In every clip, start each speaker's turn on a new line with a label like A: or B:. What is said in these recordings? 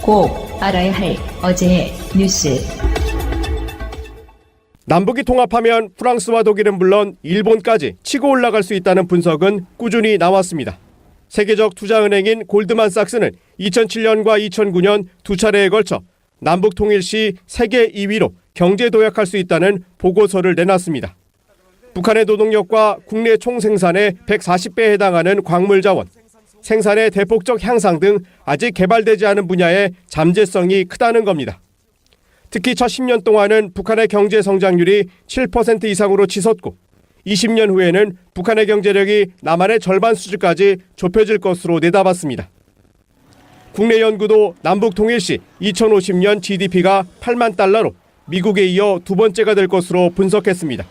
A: 꼭 알아야 할 어제의 뉴스.
B: 남북이 통합하면 프랑스와 독일은 물론 일본까지 치고 올라갈 수 있다는 분석은 꾸준히 나왔습니다. 세계적 투자은행인 골드만삭스는 2007년과 2009년 두 차례에 걸쳐 남북 통일 시 세계 2위로 경제 도약할 수 있다는 보고서를 내놨습니다. 북한의 노동력과 국내 총생산의 140배에 해당하는 광물 자원, 생산의 대폭적 향상 등 아직 개발되지 않은 분야의 잠재성이 크다는 겁니다. 특히 첫 10년 동안은 북한의 경제 성장률이 7% 이상으로 치솟고 20년 후에는 북한의 경제력이 남한의 절반 수준까지 좁혀질 것으로 내다봤습니다. 국내 연구도 남북 통일 시 2050년 GDP가 8만 달러로 미국에 이어 두 번째가 될 것으로 분석했습니다.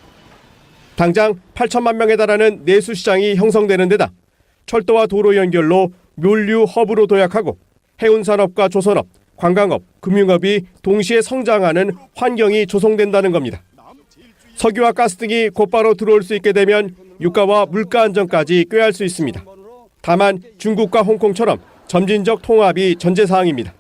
B: 당장 8천만 명에 달하는 내수 시장이 형성되는 데다 철도와 도로 연결로 묘류 허브로 도약하고 해운산업과 조선업, 관광업, 금융업이 동시에 성장하는 환경이 조성된다는 겁니다. 석유와 가스 등이 곧바로 들어올 수 있게 되면 유가와 물가 안정까지 꾀할 수 있습니다. 다만 중국과 홍콩처럼 점진적 통합이 전제사항입니다.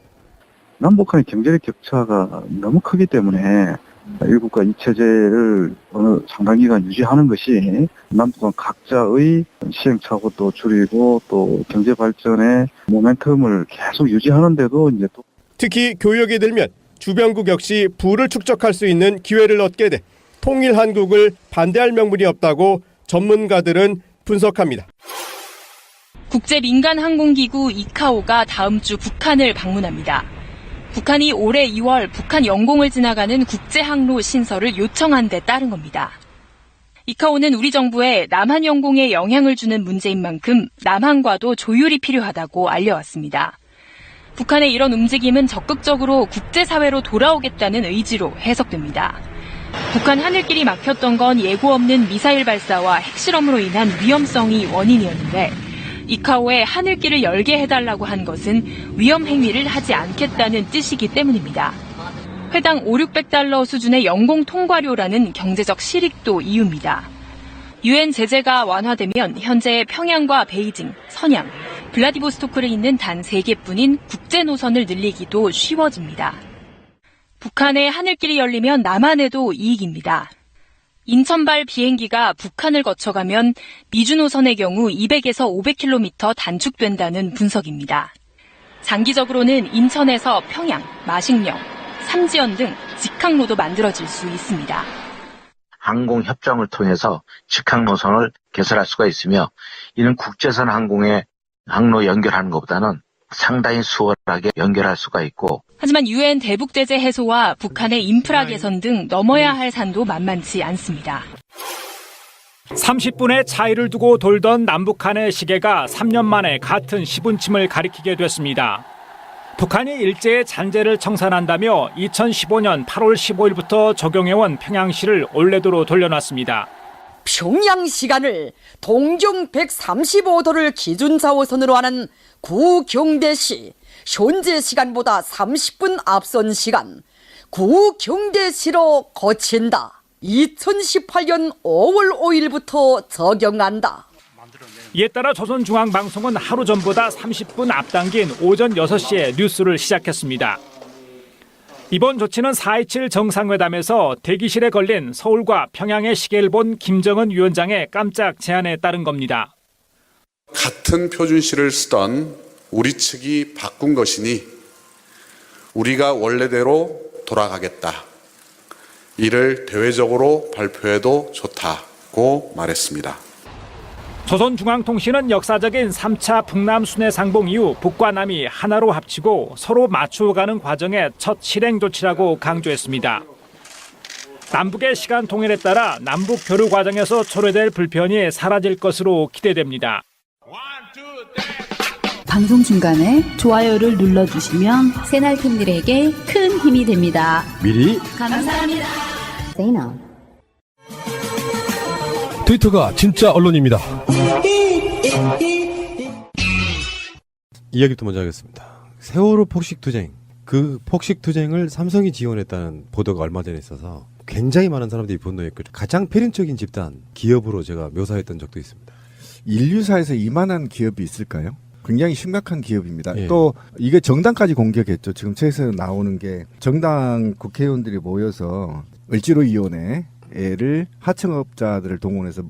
C: 남북한의 경제력 격차가 너무 크기 때문에 일국가 이체제를 어느 상당 기간 유지하는 것이 남북한 각자의 시행착오도 줄이고 또 경제 발전의 모멘텀을 계속 유지하는데도 이제 또
B: 특히 교역이 들면 주변국 역시 부를 축적할 수 있는 기회를 얻게 돼 통일 한국을 반대할 명분이 없다고 전문가들은 분석합니다.
D: 국제민간항공기구 이카오가 다음 주 북한을 방문합니다. 북한이 올해 2월 북한 영공을 지나가는 국제항로 신설을 요청한 데 따른 겁니다. 이카오는 우리 정부에 남한 영공에 영향을 주는 문제인 만큼 남한과도 조율이 필요하다고 알려왔습니다. 북한의 이런 움직임은 적극적으로 국제사회로 돌아오겠다는 의지로 해석됩니다. 북한 하늘길이 막혔던 건 예고 없는 미사일 발사와 핵실험으로 인한 위험성이 원인이었는데 이카오에 하늘길을 열게 해달라고 한 것은 위험 행위를 하지 않겠다는 뜻이기 때문입니다. 회당 500~600달러 수준의 영공 통과료라는 경제적 실익도 이유입니다. 유엔 제재가 완화되면 현재 평양과 베이징, 선양, 블라디보스토크를 잇는 단 3개뿐인 국제 노선을 늘리기도 쉬워집니다. 북한의 하늘길이 열리면 남한에도 이익입니다. 인천발 비행기가 북한을 거쳐가면 미주 노선의 경우 200에서 500km 단축된다는 분석입니다. 장기적으로는 인천에서 평양, 마식령, 삼지연 등 직항로도 만들어질 수 있습니다.
E: 항공협정을 통해서 직항 노선을 개설할 수가 있으며 이는 국제선 항공의 항로 연결하는 것보다는 상당히 수월하게 연결할 수가 있고
D: 하지만 유엔 대북 제재 해소와 북한의 인프라 개선 등 넘어야 할 산도 만만치 않습니다.
F: 30분의 차이를 두고 돌던 남북한의 시계가 3년 만에 같은 시분침을 가리키게 됐습니다. 북한이 일제의 잔재를 청산한다며 2015년 8월 15일부터 적용해온 평양시를 올해도로 돌려놨습니다.
G: 평양 시간을 동경 135도를 기준 자오선으로 하는 구경대시, 현재 시간보다 30분 앞선 시간 구경대시로 거친다. 2018년 5월 5일부터 적용한다.
F: 이에 따라 조선중앙방송은 하루 전보다 30분 앞당긴 오전 6시에 뉴스를 시작했습니다. 이번 조치는 4.27 정상회담에서 대기실에 걸린 서울과 평양의 시계를 본 김정은 위원장의 깜짝 제안에 따른 겁니다.
H: 같은 표준시를 쓰던 우리 측이 바꾼 것이니 우리가 원래대로 돌아가겠다. 이를 대외적으로 발표해도 좋다고 말했습니다.
F: 조선중앙통신은 역사적인 3차 북남 순회 상봉 이후 북과 남이 하나로 합치고 서로 맞추어가는 과정의 첫 실행 조치라고 강조했습니다. 남북의 시간 통일에 따라 남북 교류 과정에서 초래될 불편이 사라질 것으로 기대됩니다.
I: 방송 중간에 좋아요를 눌러주시면 새날팀들에게 큰 힘이 됩니다.
J: 미리
I: 감사합니다.
J: 트위터가 진짜 언론입니다. 이야기부터 먼저 하겠습니다. 세월호 폭식투쟁. 그 폭식투쟁을 삼성이 지원했다는 보도가 얼마 전에 있어서 굉장히 많은 사람들이 분노했고 가장 필연적인 집단, 기업으로 제가 묘사했던 적도 있습니다.
K: 인류사에서 이만한 기업이 있을까요? 굉장히 심각한 기업입니다.
J: 예.
K: 또 이게 정당까지 공격했죠. 지금 책에서 나오는 게 정당 국회의원들이 모여서 을지로위원회를 하청업자들을 동원해서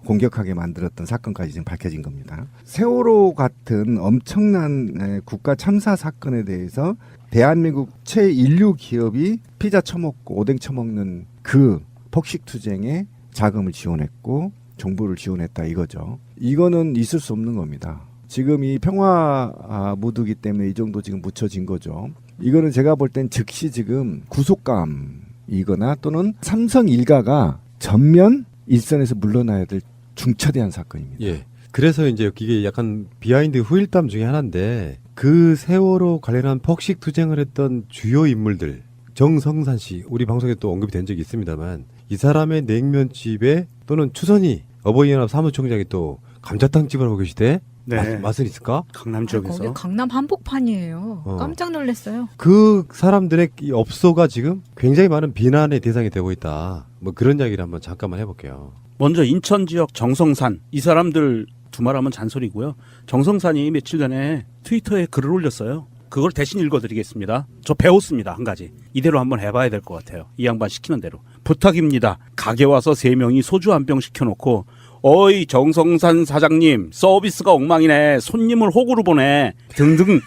K: 공격하게 만들었던 사건까지 지금 밝혀진 겁니다. 세월호 같은 엄청난 국가 참사 사건에 대해서 대한민국 최인류 기업이 피자 처먹고 오뎅 처먹는 그 폭식투쟁에 자금을 지원했고 정부를 지원했다 이거죠. 이거는 있을 수 없는 겁니다. 지금 이 평화 무드기 때문에 이 정도 지금 묻혀진 거죠. 이거는 제가 볼 땐 즉시 지금 구속감이거나 또는 삼성 일가가 전면 일선에서 물러나야 될 중차대한 사건입니다.
J: 예. 그래서 이제 이게 약간 비하인드 후일담 중에 하나인데 그 세월호 관련한 폭식 투쟁을 했던 주요 인물들 정성산 씨 우리 방송에 또 언급이 된 적이 있습니다만 이 사람의 냉면집에 또는 추선희 어버이연합 사무총장이 또 감자탕집을 하고 계시대.
L: 네.
J: 맛은 있을까?
L: 강남 지역에서.
M: 거기 강남 한복판이에요. 깜짝 놀랐어요.
J: 그 사람들의 이 업소가 지금 굉장히 많은 비난의 대상이 되고 있다. 뭐 그런 이야기를 한번 잠깐만 해볼게요.
L: 먼저 인천 지역 정성산 이 사람들 두말하면 잔소리고요. 정성산이 며칠 전에 트위터에 글을 올렸어요. 그걸 대신 읽어드리겠습니다. 저 배웠습니다. 한 가지. 이대로 한번 해봐야 될 것 같아요. 이 양반 시키는 대로. 부탁입니다. 가게 와서 3명이 소주 한 병 시켜놓고 어이 정성산 사장님 서비스가 엉망이네 손님을 호구로 보내 등등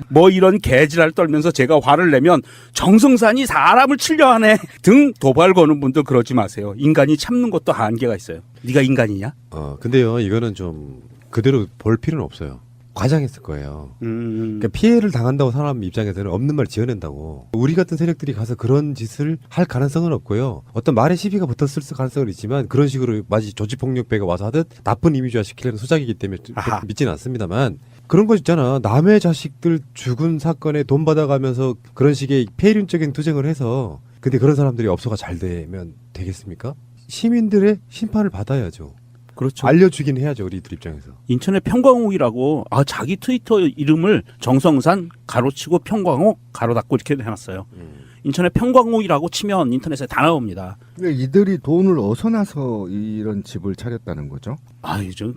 L: 뭐 이런 개지랄 떨면서 제가 화를 내면 정성산이 사람을 치려 하네 등 도발 거는 분들 그러지 마세요. 인간이 참는 것도 한계가 있어요. 네가 인간이냐?
J: 근데요 이거는 좀 그대로 볼 필요는 없어요. 과장했을 거예요. 그러니까 피해를 당한다고 사람 입장에서는 없는 말 지어낸다고. 우리 같은 세력들이 가서 그런 짓을 할 가능성은 없고요. 어떤 말에 시비가 붙었을 가능성은 있지만 그런 식으로 마치 조직폭력배가 와서 하듯 나쁜 이미지화 시키려는 수작이기 때문에 믿지는 않습니다만 그런 거 있잖아. 남의 자식들 죽은 사건에 돈 받아가면서 그런 식의 폐륜적인 투쟁을 해서 근데 그런 사람들이 업소가 잘 되면 되겠습니까? 시민들의 심판을 받아야죠.
L: 그렇죠.
J: 알려주긴 해야죠. 우리들 입장에서.
L: 인천의 평광옥이라고 자기 트위터 이름을 정성산 가로치고 평광옥 가로 닫고 이렇게 해놨어요. 인천의 평광옥이라고 치면 인터넷에 다 나옵니다.
K: 그러니까 이들이 돈을 어디서 나서 이런 집을 차렸다는 거죠?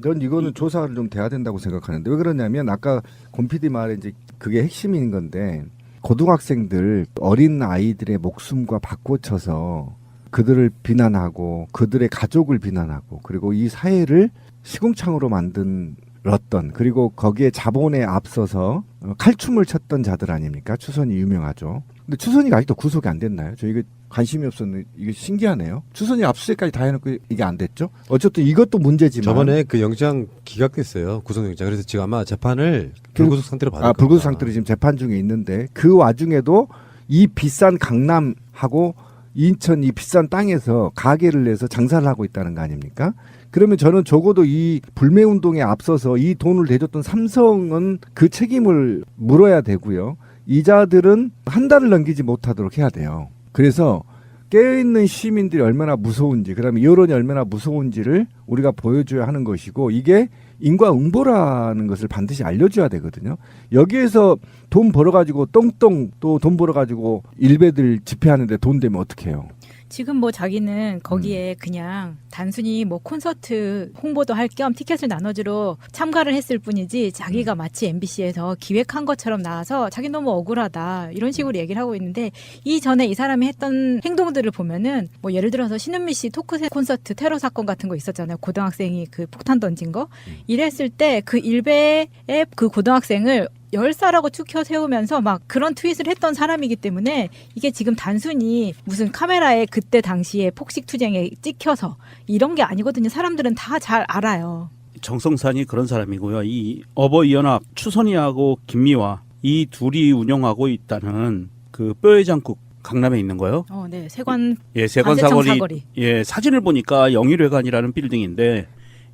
K: 전 이거는 조사를 좀 돼야 된다고 생각하는데 왜 그러냐면 아까 권 PD 말에 이제 그게 핵심인 건데 고등학생들 어린 아이들의 목숨과 바꿔쳐서 그들을 비난하고 그들의 가족을 비난하고 그리고 이 사회를 시궁창으로 만들었던 그리고 거기에 자본에 앞서서 칼춤을 췄던 자들 아닙니까? 추선이 유명하죠. 근데 추선이가 아직도 구속이 안 됐나요? 저 이거 관심이 없었는데 이게 신기하네요. 추선이 압수수색까지 다 해놓고 이게 안 됐죠? 어쨌든 이것도 문제지만
J: 저번에 그 영장 기각됐어요. 구속영장. 그래서 지금 아마 재판을 불구속 상태로 받을 겁니다.
K: 불구속 상태로 지금 재판 중에 있는데 그 와중에도 이 비싼 강남하고 인천 이 비싼 땅에서 가게를 내서 장사를 하고 있다는 거 아닙니까? 그러면 저는 적어도 이 불매운동에 앞서서 이 돈을 대줬던 삼성은 그 책임을 물어야 되고요. 이자들은 한 달을 넘기지 못하도록 해야 돼요. 그래서 깨어있는 시민들이 얼마나 무서운지 그다음에 여론이 얼마나 무서운지를 우리가 보여줘야 하는 것이고 이게 인과응보라는 것을 반드시 알려줘야 되거든요. 여기에서 돈 벌어가지고 똥똥 또 돈 벌어가지고 일베들 집회하는데 돈 되면 어떡해요?
M: 지금 뭐 자기는 거기에 그냥 단순히 뭐 콘서트 홍보도 할 겸 티켓을 나눠주러 참가를 했을 뿐이지 자기가 마치 MBC에서 기획한 것처럼 나와서 자기 너무 억울하다 이런 식으로 얘기를 하고 있는데 이전에 이 사람이 했던 행동들을 보면은 뭐 예를 들어서 신은미 씨 토크 콘서트 테러 사건 같은 거 있었잖아요. 고등학생이 그 폭탄 던진 거 이랬을 때 그 일베의 그 고등학생을 열사라고 추켜 세우면서 막 그런 트윗을 했던 사람이기 때문에 이게 지금 단순히 무슨 카메라에 그때 당시에 폭식 투쟁에 찍혀서 이런 게 아니거든요. 사람들은 다 잘 알아요.
L: 정성산이 그런 사람이고요. 이 어버이연합 추선이하고 김미화 이 둘이 운영하고 있다는 그 뼈해장국 강남에 있는 거요.
M: 네, 세관.
L: 예, 세관 사거리. 예, 사진을 보니까 영일회관이라는 빌딩인데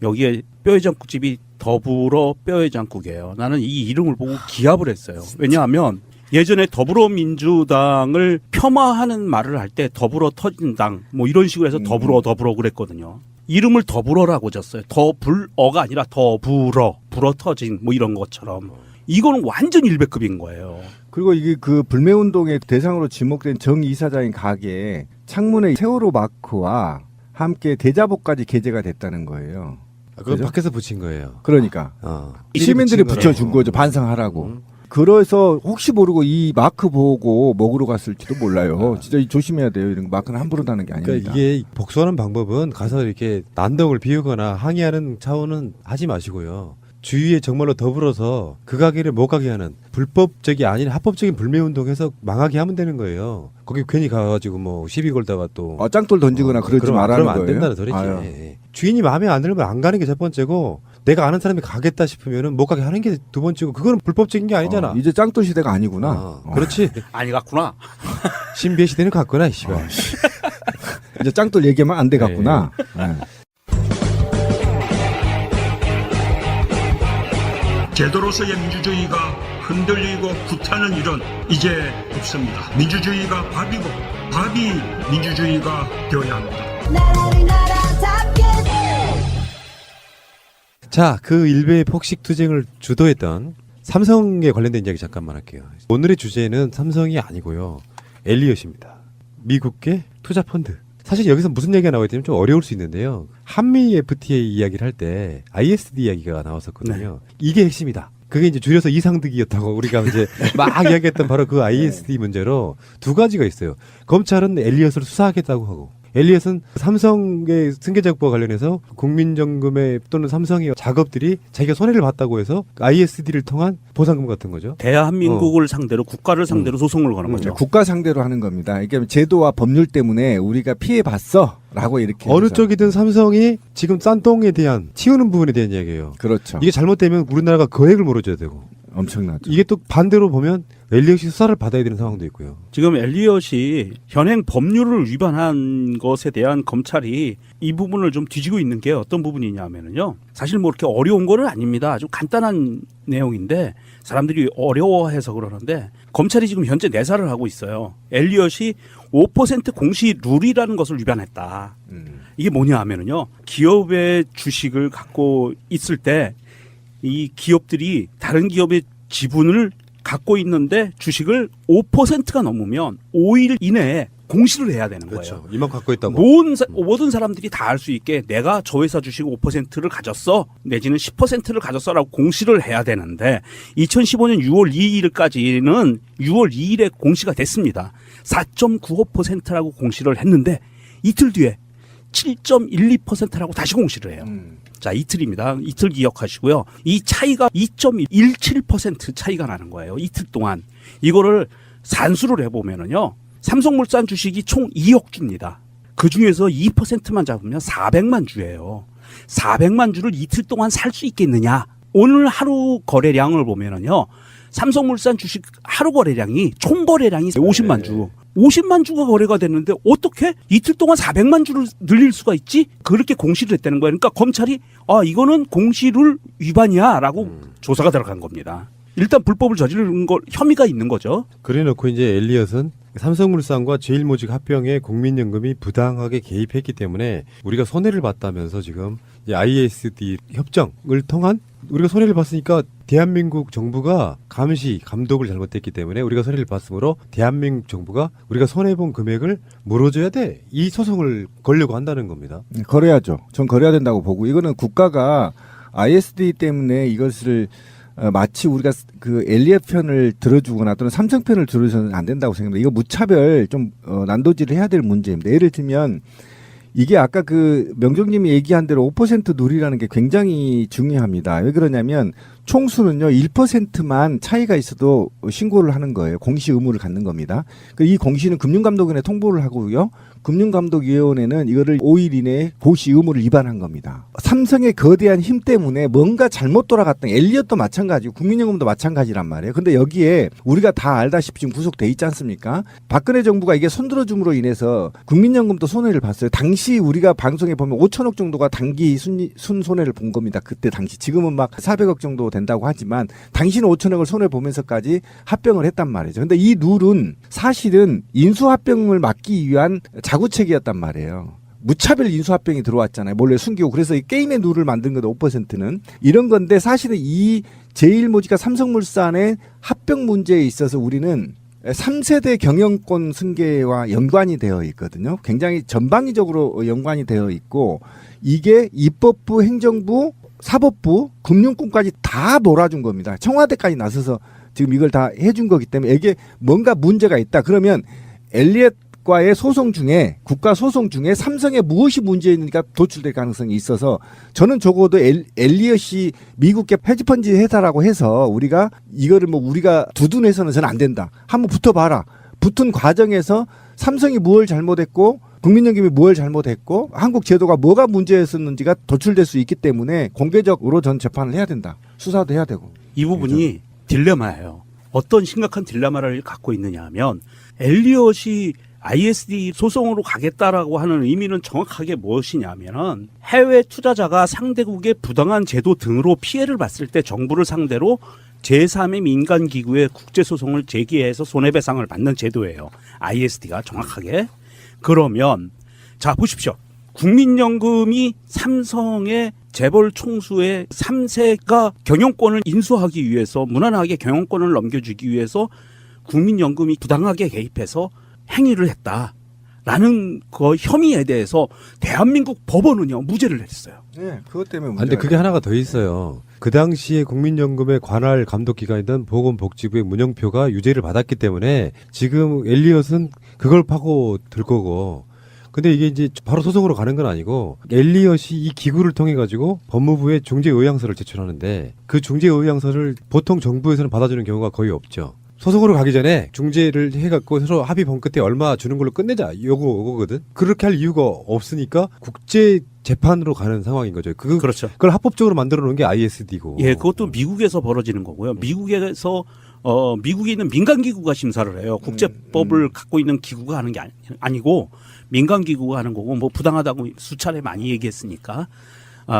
L: 여기에 뼈해장국집이 더불어 뼈해장국이에요. 나는 이 이름을 보고 기합을 했어요. 왜냐하면 예전에 더불어민주당을 폄하하는 말을 할 때 더불어 터진 당 뭐 이런 식으로 해서 더불어 그랬거든요. 이름을 더불어라고 졌어요. 더불어가 아니라 더불어 불어 터진 뭐 이런 것처럼 이거는 완전 일배급인 거예요.
K: 그리고 이게 그 불매운동의 대상으로 지목된 정 이사장의 가게에 창문에 세월호 마크와 함께 대자보까지 게재가 됐다는 거예요.
J: 그건
K: 그죠?
J: 밖에서 붙인 거예요.
K: 그러니까 시민들이
J: 붙인
K: 붙여준 거죠. 반성하라고. 그래서 혹시 모르고 이 마크 보고 먹으러 갔을지도 몰라요. 진짜 조심해야 돼요. 이런 거 마크는 함부로 다는 게 아닙니다.
J: 그러니까 이게 복수하는 방법은 가서 이렇게 난동을 비우거나 항의하는 차원은 하지 마시고요. 주위에 정말로 더불어서 그 가게를 못 가게 하는 불법적이 아닌 합법적인 불매운동해서 망하게 하면 되는 거예요. 거기 괜히 가가지고 뭐 시비 걸다가 또
K: 짱돌 던지거나 그러지 말라는
J: 그러면 안
K: 거예요.
J: 된다는 소리지.
K: 아유.
J: 예. 주인이 마음에 안 들면 안 가는 게 첫 번째고 내가 아는 사람이 가겠다 싶으면은 못 가게 하는 게 두 번째고 그거는 불법적인 게 아니잖아.
K: 이제 짱돌 시대가 아니구나.
J: 그렇지.
L: 아니 갔구나.
J: 신비의 시대는 갔구나, 씨발.
K: 이제 짱돌 얘기하면 안 돼 갔구나. 네.
N: 제도로서의 민주주의가 흔들리고 구타는 일은 이제 없습니다. 민주주의가 밥이고 밥이 민주주의가 되어야 합니다.
J: 자, 그 일베의 폭식 투쟁을 주도했던 삼성에 관련된 이야기 잠깐만 할게요. 오늘의 주제는 삼성이 아니고요. 엘리엇입니다. 미국계 투자펀드. 사실 여기서 무슨 얘기가 나오게 되면 좀 어려울 수 있는데요. 한미 FTA 이야기를 할 때 ISD 이야기가 나왔었거든요. 이게 핵심이다. 그게 이제 줄여서 이상득이었다고 우리가 이제 막 이야기했던 바로 그 ISD 문제로 두 가지가 있어요. 검찰은 엘리엇을 수사하겠다고 하고 엘리엇은 삼성의 승계작부와 관련해서 국민연금의 또는 삼성의 작업들이 자기가 손해를 봤다고 해서 ISD를 통한 보상금 같은 거죠.
L: 대한민국을 상대로 국가를 상대로 소송을 거는 거죠.
K: 국가 상대로 하는 겁니다. 이게 제도와 법률 때문에 우리가 피해 봤어라고 이렇게
J: 어느
K: 해서.
J: 쪽이든 삼성이 지금 싼똥에 대한 치우는 부분에 대한 이야기예요.
K: 그렇죠.
J: 이게 잘못되면 우리나라가 거액을 물어줘야 되고.
K: 엄청나죠.
J: 이게 또 반대로 보면 엘리엇이 수사를 받아야 되는 상황도 있고요.
L: 지금 엘리엇이 현행 법률을 위반한 것에 대한 검찰이 이 부분을 좀 뒤지고 있는 게 어떤 부분이냐면요. 사실 뭐 이렇게 어려운 거는 아닙니다. 아주 간단한 내용인데 사람들이 어려워해서 그러는데 검찰이 지금 현재 내사를 하고 있어요. 엘리엇이 5% 공시 룰이라는 것을 위반했다. 이게 뭐냐 하면은요. 기업의 주식을 갖고 있을 때 이 기업들이 다른 기업의 지분을 갖고 있는데 주식을 5%가 넘으면 5일 이내에 공시를 해야 되는 거예요.
J: 그렇죠. 이만큼 갖고 있다고.
L: 모든 사람들이 다 알 수 있게 내가 저 회사 주식 5%를 가졌어 내지는 10%를 가졌어라고 공시를 해야 되는데 2015년 6월 2일까지는 6월 2일에 공시가 됐습니다. 4.95%라고 공시를 했는데 이틀 뒤에 7.12%라고 다시 공시를 해요. 자, 이틀입니다. 이틀 기억하시고요. 이 차이가 2.17% 차이가 나는 거예요. 이틀 동안. 이거를 산수를 해보면은요. 삼성물산 주식이 총 2억 주입니다. 그 중에서 2%만 잡으면 400만 주예요. 400만 주를 이틀 동안 살 수 있겠느냐. 오늘 하루 거래량을 보면은요. 삼성물산 주식 하루 거래량이 총 거래량이 50만 주. 50만 주가 거래가 됐는데 어떻게 이틀 동안 400만 주를 늘릴 수가 있지? 그렇게 공시를 했다는 거예요. 그러니까 검찰이 이거는 공시룰 위반이야라고 조사가 들어간 겁니다. 일단 불법을 저지른 걸 혐의가 있는 거죠.
J: 그래놓고 이제 엘리엇은 삼성물산과 제일모직 합병에 국민연금이 부당하게 개입했기 때문에 우리가 손해를 봤다면서 지금 ISD 협정을 통한 우리가 손해를 봤으니까 대한민국 정부가 감시, 감독을 잘못했기 때문에 우리가 손해를 봤으므로 대한민국 정부가 우리가 손해본 금액을 물어줘야 돼. 이 소송을 걸려고 한다는 겁니다.
K: 걸어야죠. 전 걸어야 된다고 보고 이거는 국가가 ISD 때문에 이것을 마치 우리가 그 엘리엇 편을 들어주거나 또는 삼성 편을 들어줘서는 안 된다고 생각합니다. 이거 무차별 좀 난도질을 해야 될 문제입니다. 예를 들면 이게 아까 그 명정님이 얘기한 대로 5% 룰이라는 게 굉장히 중요합니다. 왜 그러냐면 총수는요 1%만 차이가 있어도 신고를 하는 거예요. 공시 의무를 갖는 겁니다. 이 공시는 금융감독원에 통보를 하고요. 금융감독위원회는 이거를 5일 이내에 고시 의무를 위반한 겁니다. 삼성의 거대한 힘 때문에 뭔가 잘못 돌아갔던 엘리엇도 마찬가지고 국민연금도 마찬가지란 말이에요. 근데 여기에 우리가 다 알다시피 지금 구속돼 있지 않습니까? 박근혜 정부가 이게 손들어줌으로 인해서 국민연금도 손해를 봤어요. 당시 우리가 방송에 보면 5천억 정도가 단기 순손해를 본 겁니다. 그때 당시. 지금은 막 400억 정도 된다고 하지만 당시는 5천억을 손해보면서까지 합병을 했단 말이죠. 근데 이 룰은 사실은 인수합병을 막기 위한 자구책이었단 말이에요. 무차별 인수합병이 들어왔잖아요. 몰래 숨기고. 그래서 이 게임의 룰을 만든 거다 5%는. 이런 건데 사실은 이 제일모직과 삼성물산의 합병 문제에 있어서 우리는 3세대 경영권 승계와 연관이 되어 있거든요. 굉장히 전방위적으로 연관이 되어 있고 이게 입법부, 행정부, 사법부, 금융권까지 다 몰아준 겁니다. 청와대까지 나서서 지금 이걸 다 해준 거기 때문에 이게 뭔가 문제가 있다. 그러면 엘리엇과의 소송 중에 국가 소송 중에 삼성에 무엇이 문제이니까 도출될 가능성이 있어서 저는 적어도 엘리엇이 미국계 헤지펀지 회사라고 해서 우리가 이거를 뭐 우리가 두둔해서는 저는 안 된다. 한번 붙어봐라. 붙은 과정에서 삼성이 뭘 잘못했고 국민연금이 뭘 잘못했고 한국 제도가 뭐가 문제였었는지가 도출될 수 있기 때문에 공개적으로 전 재판을 해야 된다. 수사도 해야 되고.
L: 이 부분이 딜레마예요. 어떤 심각한 딜레마를 갖고 있느냐 하면 엘리엇이 ISD 소송으로 가겠다라고 하는 의미는 정확하게 무엇이냐면은 해외 투자자가 상대국의 부당한 제도 등으로 피해를 봤을 때 정부를 상대로 제3의 민간기구의 국제소송을 제기해서 손해배상을 받는 제도예요. ISD가 정확하게. 그러면 자 보십시오. 국민연금이 삼성의 재벌 총수의 3세가 경영권을 인수하기 위해서 무난하게 경영권을 넘겨주기 위해서 국민연금이 부당하게 개입해서 행위를 했다라는 그 혐의에 대해서 대한민국 법원은요 무죄를 내렸어요.
K: 네, 그것 때문에.
J: 근데 그게 하나가 더 있어요. 그 당시에 국민연금의 관할 감독기관이던 보건복지부의 문영표가 유죄를 받았기 때문에 지금 엘리엇은 그걸 파고 들 거고. 근데 이게 이제 바로 소송으로 가는 건 아니고 엘리엇이 이 기구를 통해 가지고 법무부에 중재의향서를 제출하는데 그 중재의향서를 보통 정부에서는 받아주는 경우가 거의 없죠. 소송으로 가기 전에 중재를 해갖고 서로 합의 본 끝에 얼마 주는 걸로 끝내자 요거거든. 그렇게 할 이유가 없으니까 국제 재판으로 가는 상황인 거죠.
L: 그렇죠.
J: 그걸 합법적으로 만들어 놓은 게 ISD고.
L: 예, 그것도 미국에서 벌어지는 거고요. 미국에서 미국에 있는 민간 기구가 심사를 해요. 국제법을 갖고 있는 기구가 하는 게 아니고 민간 기구가 하는 거고 뭐 부당하다고 수차례 많이 얘기했으니까.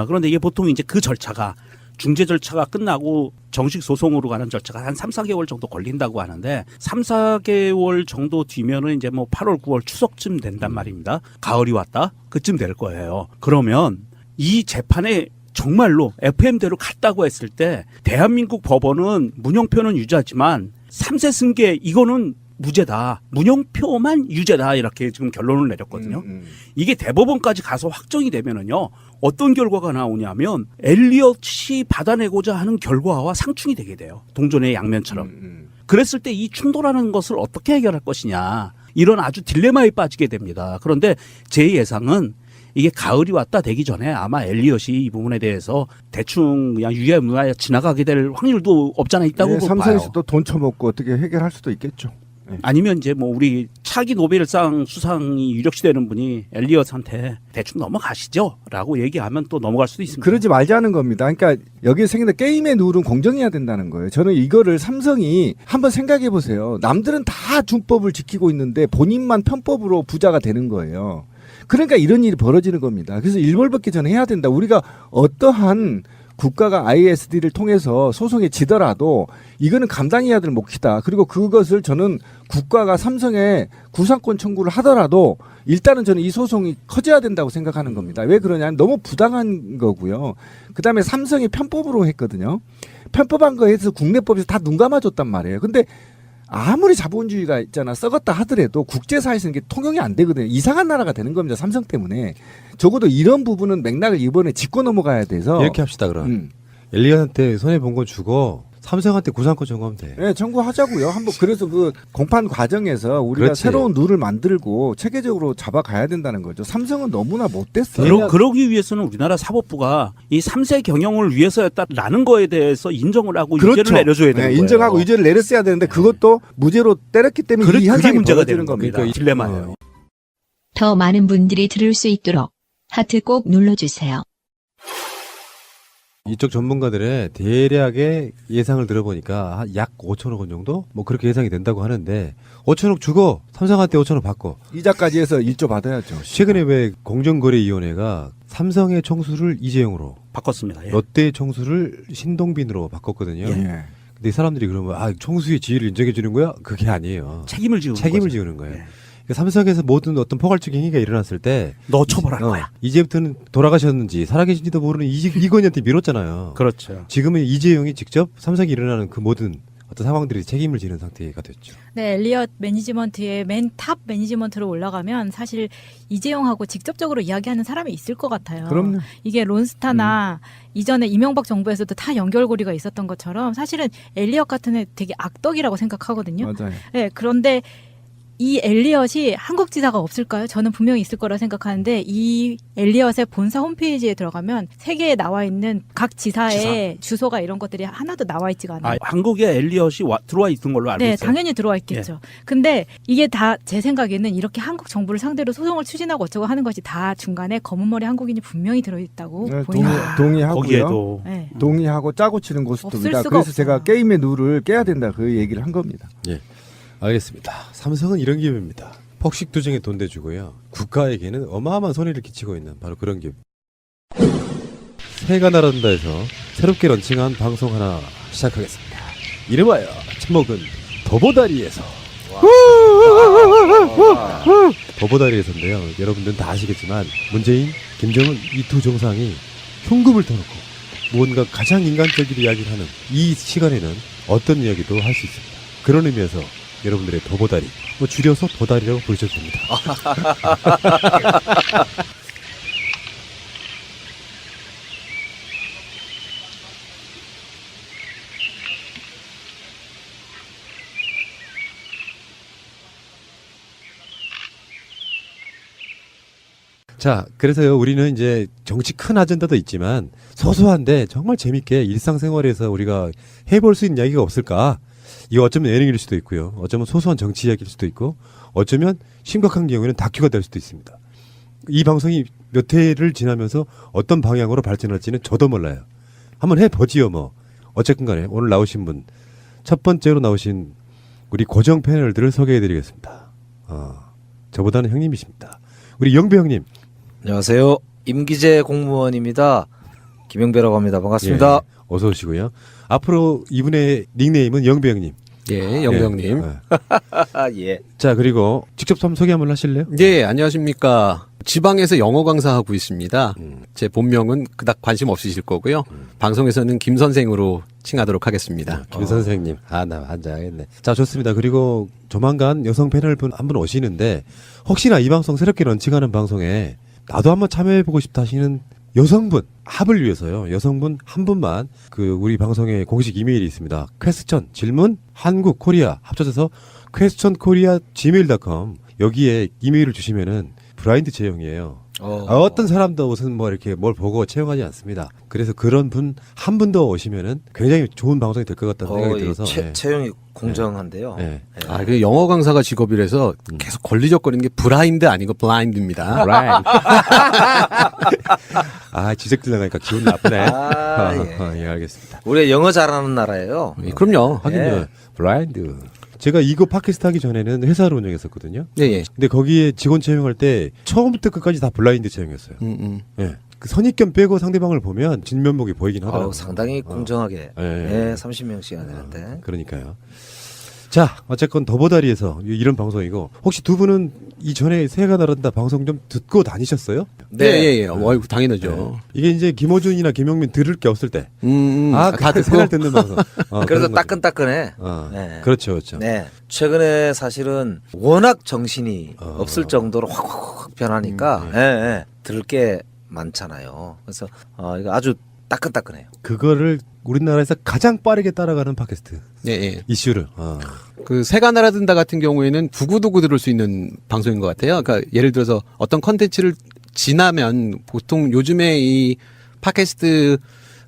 L: 그런데 이게 보통 이제 그 절차가 중재 절차가 끝나고 정식 소송으로 가는 절차가 한 3, 4개월 정도 걸린다고 하는데 3, 4개월 정도 뒤면은 이제 뭐 8월, 9월 추석쯤 된단 말입니다. 가을이 왔다? 그쯤 될 거예요. 그러면 이 재판에 정말로 FM대로 갔다고 했을 때 대한민국 법원은 문영표는 유죄지만 3세 승계 이거는 무죄다. 문영표만 유죄다. 이렇게 지금 결론을 내렸거든요. 이게 대법원까지 가서 확정이 되면은요. 어떤 결과가 나오냐면 엘리엇이 받아내고자 하는 결과와 상충이 되게 돼요. 동전의 양면처럼. 그랬을 때 이 충돌하는 것을 어떻게 해결할 것이냐. 이런 아주 딜레마에 빠지게 됩니다. 그런데 제 예상은 이게 가을이 왔다 되기 전에 아마 엘리엇이 이 부분에 대해서 대충 그냥 유야무야 지나가게 될 확률도 없잖아 있다고 봐요.
K: 삼성에서도 돈 쳐먹고 어떻게 해결할 수도 있겠죠. 네.
L: 아니면 이제 뭐 우리 차기 노벨상 수상이 유력시되는 분이 엘리엇한테 대충 넘어가시죠라고 얘기하면 또 넘어갈 수도 있습니다.
K: 그러지 말자는 겁니다. 그러니까 여기 생기는 게임의 룰은 공정해야 된다는 거예요. 저는 이거를 삼성이 한번 생각해 보세요. 남들은 다 준법을 지키고 있는데 본인만 편법으로 부자가 되는 거예요. 그러니까 이런 일이 벌어지는 겁니다. 그래서 일벌받기 전에 해야 된다. 우리가 어떠한 국가가 ISD를 통해서 소송에 지더라도 이거는 감당해야 될 몫이다. 그리고 그것을 저는 국가가 삼성에 구상권 청구를 하더라도 일단은 저는 이 소송이 커져야 된다고 생각하는 겁니다. 왜 그러냐면 너무 부당한 거고요. 그다음에 삼성이 편법으로 했거든요. 편법한 거에 대해서 국내법에서 다 눈 감아줬단 말이에요. 근데 아무리 자본주의가 있잖아 썩었다 하더라도 국제사회에서는 이게 통용이 안 되거든요. 이상한 나라가 되는 겁니다. 삼성 때문에. 적어도 이런 부분은 맥락을 이번에 짚고 넘어가야 돼서.
J: 이렇게 합시다 그럼. 엘리엇한테 손해본 건 주고 삼성한테 구상권 청구하면 돼.
K: 네, 청구하자고요. 한번 그래서 그 공판 과정에서 우리가
J: 그렇지.
K: 새로운 룰을 만들고 체계적으로 잡아가야 된다는 거죠. 삼성은 너무나 못됐어요.
L: 그러기 위해서는 우리나라 사법부가 이 3세 경영을 위해서였다라는 거에 대해서 인정을 하고
K: 그렇죠.
L: 유죄를 내려줘야 되는 거예요.
K: 인정하고 유죄를 내렸어야 되는데 그것도 무죄로 때렸기 때문에 이 현상이
L: 문제가 되는
K: 겁니다.
L: 겁니다. 딜레마예요.
A: 더 많은 분들이 들을 수 있도록 하트 꼭 눌러주세요.
J: 이쪽 전문가들의 대략의 예상을 들어보니까 약 5천억 원 정도? 뭐 그렇게 예상이 된다고 하는데 5천억 주고 삼성한테 5천억 받고
K: 이자까지 해서 1조 받아야죠.
J: 최근에 왜 공정거래위원회가 삼성의 총수를 이재용으로
L: 바꿨습니다. 예.
J: 롯데의 총수를 신동빈으로 바꿨거든요.
K: 예.
J: 근데 이 사람들이 그러면 총수의 지위를 인정해 주는 거야? 그게 아니에요.
L: 책임을 지우는
J: 거예요.
L: 예.
J: 삼성에서 모든 어떤 포괄적인 행위가 일어났을 때
L: 너 처벌할 거야.
J: 이제부터는 돌아가셨는지 살아계신지도 모르는 이건희한테 밀었잖아요.
L: 그렇죠.
J: 지금은 이재용이 직접 삼성이 일어나는 그 모든 어떤 상황들이 책임을 지는 상태가 됐죠.
M: 네, 엘리엇 매니지먼트의 맨 탑 매니지먼트로 올라가면 사실 이재용하고 직접적으로 이야기하는 사람이 있을 것 같아요.
K: 그럼요.
M: 이게 론스타나 이전에 이명박 정부에서도 다 연결고리가 있었던 것처럼 사실은 엘리엇 같은 애 되게 악덕이라고 생각하거든요.
K: 맞아요.
M: 네, 그런데 이 엘리엇이 한국 지사가 없을까요? 저는 분명히 있을 거라 생각하는데 이 엘리엇의 본사 홈페이지에 들어가면 세계에 나와 있는 각 지사의 주소가 이런 것들이 하나도 나와 있지가 않아요.
L: 한국에 엘리엇이 들어와 있는 걸로 알고
M: 네,
L: 있어요.
M: 당연히 들어와 있겠죠. 근데 이게 다 제 생각에는 이렇게 한국 정부를 상대로 소송을 추진하고 어쩌고 하는 것이 다 중간에 검은머리 한국인이 분명히 들어있다고
K: 네,
M: 보입니다.
K: 동의하고요.
L: 거기에도
M: 네.
K: 동의하고 짜고 치는 고스톱이다.
M: 없을 수가
K: 그래서
M: 없어요.
K: 제가 게임의 룰을 깨야 된다 그 얘기를 한 겁니다.
J: 예, 알겠습니다. 삼성은 이런 기업입니다. 폭식 투쟁에 돈 대주고요. 국가에게는 어마어마한 손해를 끼치고 있는 바로 그런 기업. 새가 날아든다에서 새롭게 런칭한 방송 하나 시작하겠습니다. 이름하여 제목은 더보다리에서. 더보다리에서인데요. 여러분들은 다 아시겠지만 문재인, 김정은 이 두 정상이 흉급을 터놓고 무언가 가장 인간적인 이야기를 하는 이 시간에는 어떤 이야기도 할 수 있습니다. 그런 의미에서 여러분들의 더보다리, 뭐 줄여서 보다리라고 부르셔도 됩니다. 자, 그래서요, 우리는 이제 정치 큰 아젠다도 있지만 소소한데 정말 재밌게 일상생활에서 우리가 해볼 수 있는 이야기가 없을까? 이거 어쩌면 예능일 수도 있고요. 어쩌면 소소한 정치 이야기일 수도 있고, 어쩌면 심각한 경우에는 다큐가 될 수도 있습니다. 이 방송이 몇 회를 지나면서 어떤 방향으로 발전할지는 저도 몰라요. 한번 해보지요, 뭐. 어쨌든 간에 오늘 나오신 분, 첫 번째로 나오신 우리 고정 패널들을 소개해드리겠습니다. 저보다는 형님이십니다. 우리 영배 형님.
O: 안녕하세요. 임기재 공무원입니다. 김영배라고 합니다. 반갑습니다.
J: 예, 어서 오시고요. 앞으로 이분의 닉네임은 영배 형님.
P: 예, 영배 형님.
O: 예.
J: 자, 그리고 직접 한번 소개 한번 하실래요?
P: 예, 안녕하십니까. 지방에서 영어 강사하고 있습니다. 제 본명은 그닥 관심 없으실 거고요. 방송에서는 김 선생으로 칭하도록 하겠습니다.
J: 김 선생님. 나 환장하겠네. 자, 좋습니다. 그리고 조만간 여성 패널 분 한 분 오시는데 혹시나 이 방송 새롭게 런칭하는 방송에 나도 한번 참여해보고 싶다 하시는 여성분 합을 위해서요. 여성분 한 분만 그 우리 방송에 공식 이메일이 있습니다. 퀘스천 질문 한국 코리아 합쳐져서 퀘스천 코리아 gmail.com 여기에 이메일을 주시면은 블라인드 채용이에요. 어떤 사람도 무슨 뭐 이렇게 뭘 보고 채용하지 않습니다. 그래서 그런 분 한 분 더 오시면은 굉장히 좋은 방송이 될 것 같다는 생각이 들어서
O: 채용이 공정한데요.
J: 네.
P: 그 영어 강사가 직업이라서 계속 걸리적거리는 게 브라인드 아니고 블라인드입니다.
J: 지적질 나가니까 기분 나쁘네. 예, 알겠습니다.
O: 우리 영어 잘하는 나라예요.
P: 그럼요.
J: 하긴요. 블라인드. 제가 이거 팟캐스트 하기 전에는 회사를 운영했었거든요.
P: 예.
J: 근데 거기에 직원 채용할 때 처음부터 끝까지 다 블라인드 채용했어요. 예. 그 선입견 빼고 상대방을 보면 진면목이 보이긴 하더라고요.
O: 상당히 공정하게.
J: 예.
O: 30명씩 하는데.
J: 그러니까요. 자, 어쨌건 더보다리에서 이런 방송이고 혹시 두 분은 이전에 새해가 날아든다 방송 좀 듣고 다니셨어요?
P: 네. 예. 당연하죠.
J: 네. 이게 이제 김호준이나 김용민 들을 게 없을 때.
P: 다 듣고
J: 새날 듣는 방송.
O: 그래서 따끈따끈해.
J: 네. 그렇죠.
O: 네. 최근에 사실은 워낙 정신이 없을 정도로 확 변하니까 들을 게 많잖아요. 그래서 이거 아주 따끈따끈해요.
J: 그거를 우리나라에서 가장 빠르게 따라가는 팟캐스트.
P: 예.
J: 이슈를.
P: 그 새가 날아든다 같은 경우에는 두고두고 들을 수 있는 방송인 것 같아요. 그러니까 예를 들어서 어떤 컨텐츠를 지나면 보통 요즘에 이 팟캐스트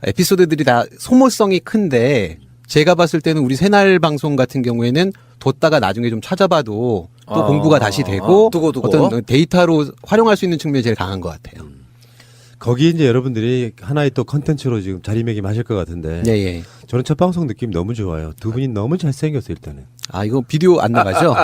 P: 에피소드들이 다 소모성이 큰데 제가 봤을 때는 우리 새날 방송 같은 경우에는 뒀다가 나중에 좀 찾아봐도 또 공부가 다시 되고 어떤 데이터로 활용할 수 있는 측면이 제일 강한 것 같아요.
J: 거기에 이제 여러분들이 하나의 또 컨텐츠로 지금 자리매김하실 것 같은데.
P: 예.
J: 저는 첫 방송 느낌 너무 좋아요. 두 분이 너무 잘생겼어요, 일단은.
P: 이거 비디오 안 나가죠?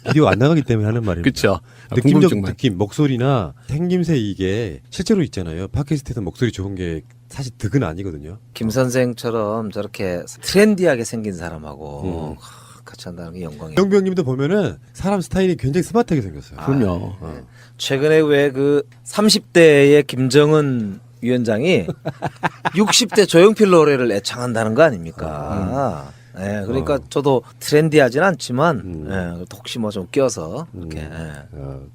J: 비디오 안 나가기 때문에 하는 말입니다.
P: 그렇죠.
J: 느낌적 느낌, 목소리나 생김새 이게 실제로 있잖아요. 팟캐스트에서 목소리 좋은 게 사실 득은 아니거든요.
O: 김 선생처럼 저렇게 트렌디하게 생긴 사람하고 같이 한다는 게 영광이에요.
J: 영병님도 보면은 사람 스타일이 굉장히 스마트하게 생겼어요.
P: 그럼요.
O: 최근에 왜 그 30대의 김정은 위원장이 60대 조용필 노래를 애창한다는 거 아닙니까? 예, 그러니까 저도 트렌디하진 않지만 예, 혹시 뭐 좀 껴서 이렇게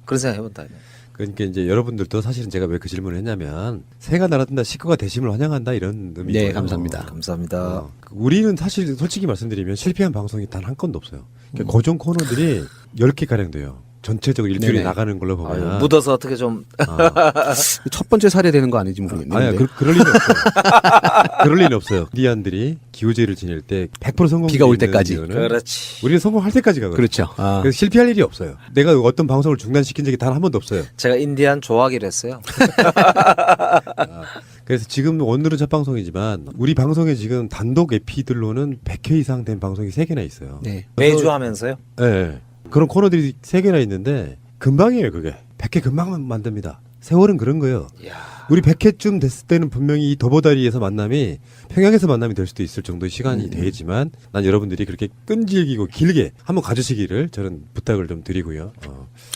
O: 그런 생각 해본다.
J: 그러니까 이제 여러분들도 사실은 제가 왜 그 질문을 했냐면 새가 날아든다 식구가 대심을 환영한다 이런 의미고요.
P: 네, 감사합니다.
O: 감사합니다.
J: 우리는 사실 솔직히 말씀드리면 실패한 방송이 단 한 건도 없어요. 그러니까 고정 코너들이 10개 가량 돼요. 전체적으로 일주일에
P: 네네.
J: 나가는 걸로 보면
O: 아유, 묻어서 어떻게 좀
P: 첫 번째 사례 되는 거 아닌지 모르겠는데.
J: 아니야, 그럴 리는 없어요. 그럴 리는 없어요. 인디안들이 기호제를 지낼 때 100% 성공.
P: 비가 올 때까지.
O: 그렇지.
J: 우리는 성공할 때까지 가거든요.
P: 그렇죠. 아.
J: 그래서 실패할 일이 없어요. 내가 어떤 방송을 중단시킨 적이 단 한 번도 없어요.
O: 제가 인디안 좋아하기로 했어요.
J: 그래서 지금 오늘은 첫 방송이지만 우리 방송에 지금 단독 에피들로는 100회 이상 된 방송이 3개나 있어요.
P: 네.
O: 매주 하면서요?
J: 네. 그런 코너들이 3개나 있는데 금방이에요, 그게. 100회 금방 만듭니다. 세월은 그런 거예요. 우리 100회쯤 됐을 때는 분명히 이 도보다리에서 만남이 평양에서 만남이 될 수도 있을 정도의 시간이 되지만 난 여러분들이 그렇게 끈질기고 길게 한번 가주시기를 저는 부탁을 좀 드리고요.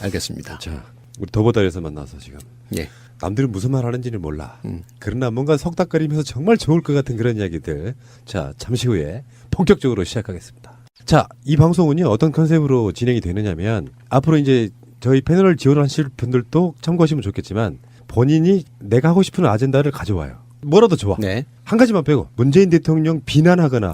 P: 알겠습니다.
J: 자, 우리 도보다리에서 만나서 지금.
P: 예.
J: 남들은 무슨 말 하는지는 몰라. 그러나 뭔가 속닥거리면서 정말 좋을 것 같은 그런 이야기들. 자, 잠시 후에 본격적으로 시작하겠습니다. 자, 이 방송은요, 어떤 컨셉으로 진행이 되느냐면, 앞으로 이제 저희 패널을 지원하실 분들도 참고하시면 좋겠지만, 본인이 내가 하고 싶은 아젠다를 가져와요. 뭐라도 좋아.
P: 네.
J: 한 가지만 빼고, 문재인 대통령 비난하거나,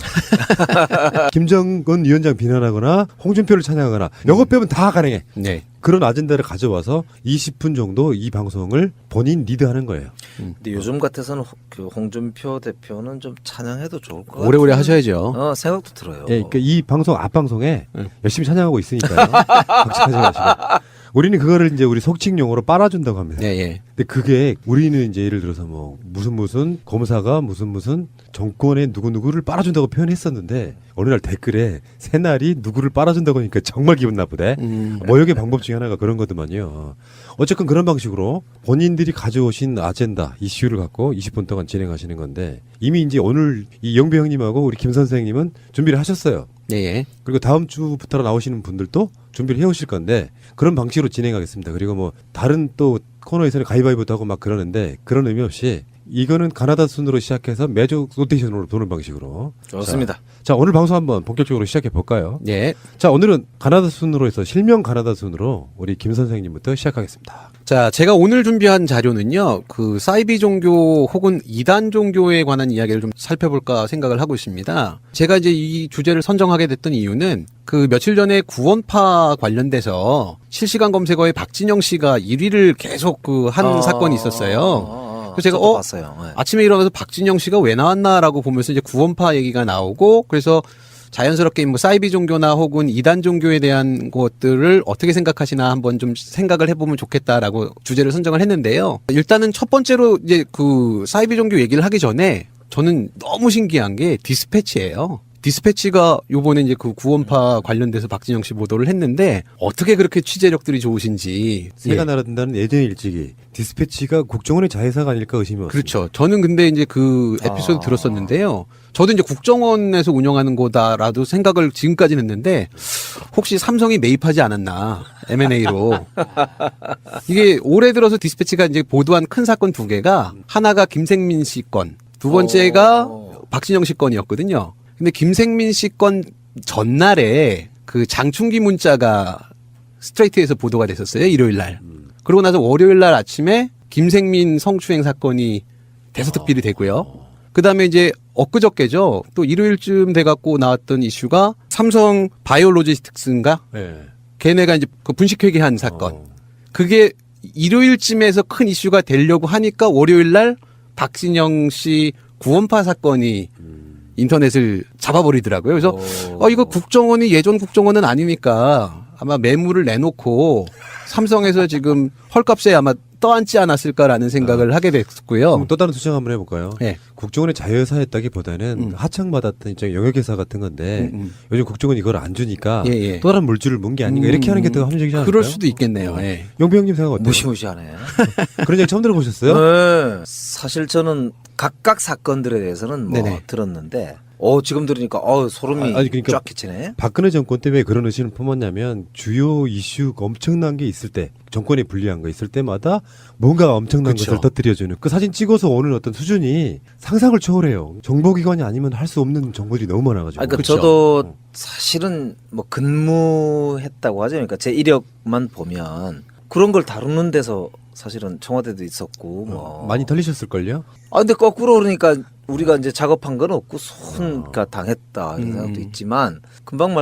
J: 김정은 위원장 비난하거나, 홍준표를 찬양하거나, 이거 빼면 다 가능해.
P: 네.
J: 그런 아젠다를 가져와서 20분 정도 이 방송을 본인 리드하는 거예요.
O: 근데 요즘 같아서는 그 홍준표 대표는 좀 찬양해도 좋을 것 같아요.
P: 오래오래 하셔야죠.
O: 생각도 들어요.
J: 예, 그러니까 이 방송 앞 방송에 열심히 찬양하고 있으니까요. 걱정하지 마시고. 우리는 그거를 이제 우리 속칭용어로 빨아준다고 합니다.
P: 예, 예.
J: 근데 그게 우리는 이제 예를 들어서 뭐 무슨 검사가 무슨 정권의 누구누구를 빨아준다고 표현했었는데 어느 날 댓글에 새날이 누구를 빨아준다고 하니까 정말 기분 나쁘대. 모욕의 방법 중에 하나가 그런 거더만요. 어쨌건 그런 방식으로 본인들이 가져오신 아젠다, 이슈를 갖고 20분 동안 진행하시는 건데 이미 이제 오늘 이 영배 형님하고 우리 김 선생님은 준비를 하셨어요.
P: 예.
J: 그리고 다음 주부터 나오시는 분들도 준비를 해오실 건데 그런 방식으로 진행하겠습니다. 그리고 뭐 다른 또 코너에서는 가위바위보도 하고 막 그러는데 그런 의미 없이 이거는 가나다 순으로 시작해서 매주 로테이션으로 도는 방식으로.
O: 좋습니다.
J: 자, 오늘 방송 한번 본격적으로 시작해 볼까요?
P: 예.
J: 자, 오늘은 가나다 순으로 해서 실명 가나다 순으로 우리 김 선생님부터 시작하겠습니다.
P: 자, 제가 오늘 준비한 자료는요, 그 사이비 종교 혹은 이단 종교에 관한 이야기를 좀 살펴볼까 생각을 하고 있습니다. 제가 이제 이 주제를 선정하게 됐던 이유는 그 며칠 전에 구원파 관련돼서 실시간 검색어에 박진영 씨가 1위를 계속 그 한 사건이 있었어요. 그래서 제가
O: 봤어요. 네.
P: 아침에 일어나서 박진영 씨가 왜 나왔나라고 보면서 이제 구원파 얘기가 나오고 그래서 자연스럽게 뭐 사이비 종교나 혹은 이단 종교에 대한 것들을 어떻게 생각하시나 한번 좀 생각을 해보면 좋겠다라고 주제를 선정을 했는데요. 일단은 첫 번째로 이제 그 사이비 종교 얘기를 하기 전에 저는 너무 신기한 게 디스패치예요. 디스패치가 요번에 이제 그 구원파 관련돼서 박진영 씨 보도를 했는데 어떻게 그렇게 취재력들이 좋으신지.
J: 새가 날아든다는 예전 일찍이 디스패치가 국정원의 자회사가 아닐까 의심이 왔습니다.
P: 그렇죠. 저는 근데 이제 그 에피소드 들었었는데요. 저도 이제 국정원에서 운영하는 거다라도 생각을 지금까지는 했는데 혹시 삼성이 매입하지 않았나 M&A로. 이게 올해 들어서 디스패치가 이제 보도한 큰 사건 2개가 하나가 김생민 씨 건, 두 번째가 박진영 씨 건이었거든요. 근데 김생민 씨 건 전날에 그 장충기 문자가 스트레이트에서 보도가 됐었어요. 일요일 날. 그러고 나서 월요일 날 아침에 김생민 성추행 사건이 대서특필이 되고요. 그다음에 이제 엊그저께죠. 또 일요일쯤 돼갖고 나왔던 이슈가 삼성 바이오로지스틱스인가?
J: 네.
P: 걔네가 이제 그 분식회계한 사건. 그게 일요일쯤에서 큰 이슈가 되려고 하니까 월요일 날 박진영 씨 구원파 사건이 인터넷을 잡아버리더라고요. 그래서 이거 국정원이 예전 국정원은 아니니까 아마 매물을 내놓고 삼성에서 지금 헐값에 아마 떠안지 않았을까라는 생각을 하게 됐고요.
J: 그럼 또 다른 수정 한번 해볼까요?
P: 네.
J: 국정원의 자회사였다기보다는 하청받았던 영역회사 같은 건데 요즘 국정원이 이걸 안 주니까 또 다른 물줄을 문 게 아닌가 이렇게 하는 게 더 합리적이지 않을까요?
P: 그럴 수도 있겠네요. 예.
J: 영배 형님 생각 어때요?
O: 무시무시하네.
J: 그런 얘기 처음 들어보셨어요?
O: 네. 사실 저는 각각 사건들에 대해서는 뭐 들었는데 지금 들으니까 소름이
J: 그러니까
O: 쫙 끼치네.
J: 박근혜 정권 때 왜 그런 의심을 품었냐면 주요 이슈 엄청난 게 있을 때 정권에 불리한 거 있을 때마다 뭔가 엄청난
P: 그쵸.
J: 것을 터뜨려주는 그 사진 찍어서 오는 어떤 수준이 상상을 초월해요. 정보기관이 아니면 할 수 없는 정보들이 너무 많아가지고.
O: 그러니까 저도 사실은 뭐 근무했다고 하죠. 그러니까 제 이력만 보면 그런 걸 다루는 데서 사실은 청와대도 있었고 뭐
J: 많이 털리셨을걸요?
O: 근데 거꾸로 그러니까 우리가 이제 작업한 건 없고 손가 당했다 이런 생각도 있지만 금방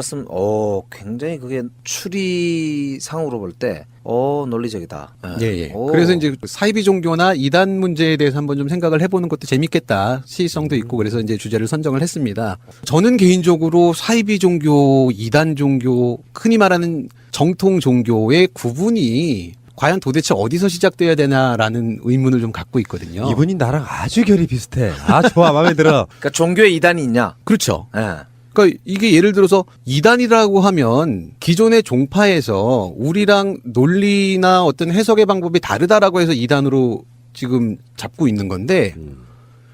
O: 굉장히 그게 추리상으로 볼 때 논리적이다.
P: 예. 그래서 이제 사이비 종교나 이단 문제에 대해서 한번 좀 생각을 해보는 것도 재밌겠다. 시의성도 있고 그래서 이제 주제를 선정을 했습니다. 저는 개인적으로 사이비 종교, 이단 종교, 흔히 말하는 정통 종교의 구분이 과연 도대체 어디서 시작돼야 되나라는 의문을 좀 갖고 있거든요.
J: 이분이 나랑 아주 결이 비슷해. 좋아, 마음에 들어.
O: 그러니까 종교에 이단이 있냐?
P: 그렇죠. 그러니까 이게 예를 들어서 이단이라고 하면 기존의 종파에서 우리랑 논리나 어떤 해석의 방법이 다르다라고 해서 이단으로 지금 잡고 있는 건데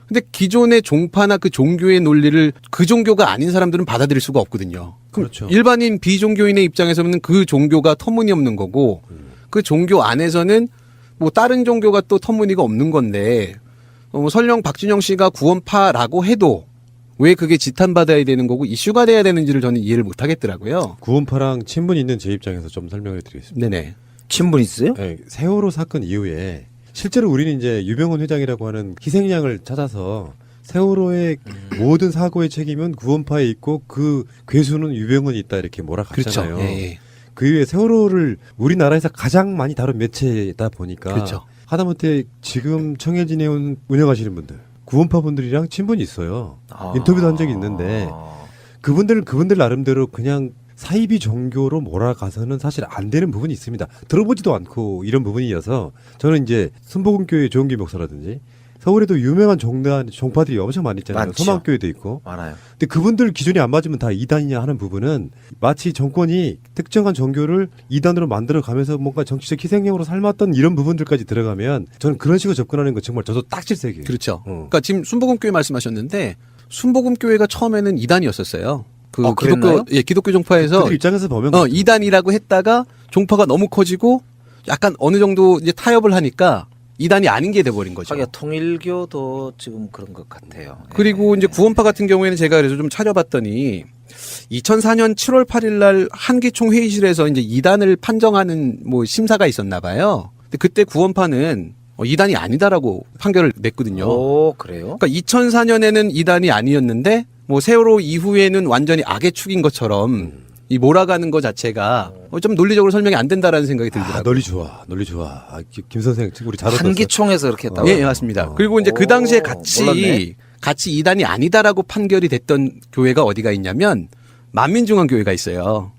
P: 근데 기존의 종파나 그 종교의 논리를 그 종교가 아닌 사람들은 받아들일 수가 없거든요.
J: 그렇죠.
P: 일반인 비종교인의 입장에서는 그 종교가 터무니없는 거고 그 종교 안에서는 뭐 다른 종교가 또 터무니가 없는 건데 설령 박진영 씨가 구원파라고 해도 왜 그게 지탄받아야 되는 거고 이슈가 돼야 되는지를 저는 이해를 못 하겠더라고요.
J: 구원파랑 친분 있는 제 입장에서 좀 설명을 드리겠습니다.
P: 네네.
O: 친분 있어요?
J: 네, 세월호 사건 이후에 실제로 우리는 이제 유병헌 회장이라고 하는 희생양을 찾아서 세월호의 모든 사고의 책임은 구원파에 있고 그 괴수는 유병헌이 있다 이렇게 몰아갔잖아요.
P: 그렇죠. 예.
J: 그 이후에 세월호를 우리나라에서 가장 많이 다룬 매체다 보니까
P: 그렇죠.
J: 하다못해 지금 청해진에 운영하시는 분들 구원파 분들이랑 친분이 있어요. 인터뷰도 한 적이 있는데 그분들 나름대로 그냥 사이비 종교로 몰아가서는 사실 안 되는 부분이 있습니다. 들어보지도 않고 이런 부분이어서 저는 이제 순복음교회 조은기 목사라든지 서울에도 유명한 종파들이 엄청 많이 있잖아요.
O: 많죠.
J: 소망교회도 있고.
O: 많아요.
J: 근데 그분들 기준이 안 맞으면 다 이단이냐 하는 부분은 마치 정권이 특정한 종교를 이단으로 만들어가면서 뭔가 정치적 희생양으로 삶았던 이런 부분들까지 들어가면 저는 그런 식으로 접근하는 거 정말 저도 딱 질색이에요.
P: 그렇죠. 그러니까 지금 순복음교회 말씀하셨는데 순복음교회가 처음에는 이단이었었어요. 기독교 종파에서
J: 그 입장에서 보면
P: 이단이라고 했다가 종파가 너무 커지고 약간 어느 정도 이제 타협을 하니까 이단이 아닌 게 돼버린 거죠.
O: 하긴 통일교도 지금 그런 것 같아요.
P: 그리고 이제 구원파 같은 경우에는 제가 그래서 좀 찾아봤더니 2004년 7월 8일 날 한기총 회의실에서 이제 이단을 판정하는 뭐 심사가 있었나 봐요. 근데 그때 구원파는 이단이 아니다라고 판결을 냈거든요.
O: 오, 그래요?
P: 그러니까 2004년에는 이단이 아니었는데 뭐 세월호 이후에는 완전히 악의 축인 것처럼 이 몰아가는 것 자체가 좀 논리적으로 설명이 안 된다라는 생각이 들더라고요.
J: 논리 좋아. 김 선생 우리 잘 얻었어.
O: 한기총에서 그렇게 했다고.
P: 예, 맞습니다. 그리고 이제 그 당시에
O: 몰랐네.
P: 같이 이단이 아니다라고 판결이 됐던 교회가 어디가 있냐면 만민중앙교회가 있어요.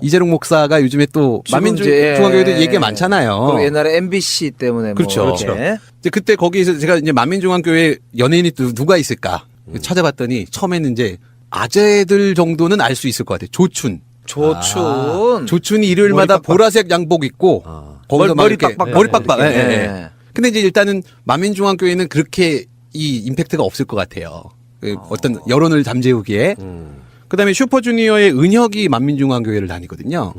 P: 이재룡 목사가 요즘에 또 만민중앙교회도 얘기가 많잖아요.
O: 그리고 옛날에 MBC 때문에
P: 그렇죠.
O: 뭐
P: 이제 그때 거기에서 제가 이제 만민중앙교회 연예인이 또 누가 있을까 찾아봤더니 처음에는 이제 아재들 정도는 알 수 있을 것 같아요. 조춘. 조춘이 일요일마다 보라색 양복 입고 거기서
O: 머리 빡빡.
P: 머리 빡빡.
O: 네.
P: 예. 근데 이제 일단은 만민중앙교회는 그렇게 이 임팩트가 없을 것 같아요. 어떤 여론을 잠재우기에. 그다음에 슈퍼주니어의 은혁이 만민중앙교회를 다니거든요.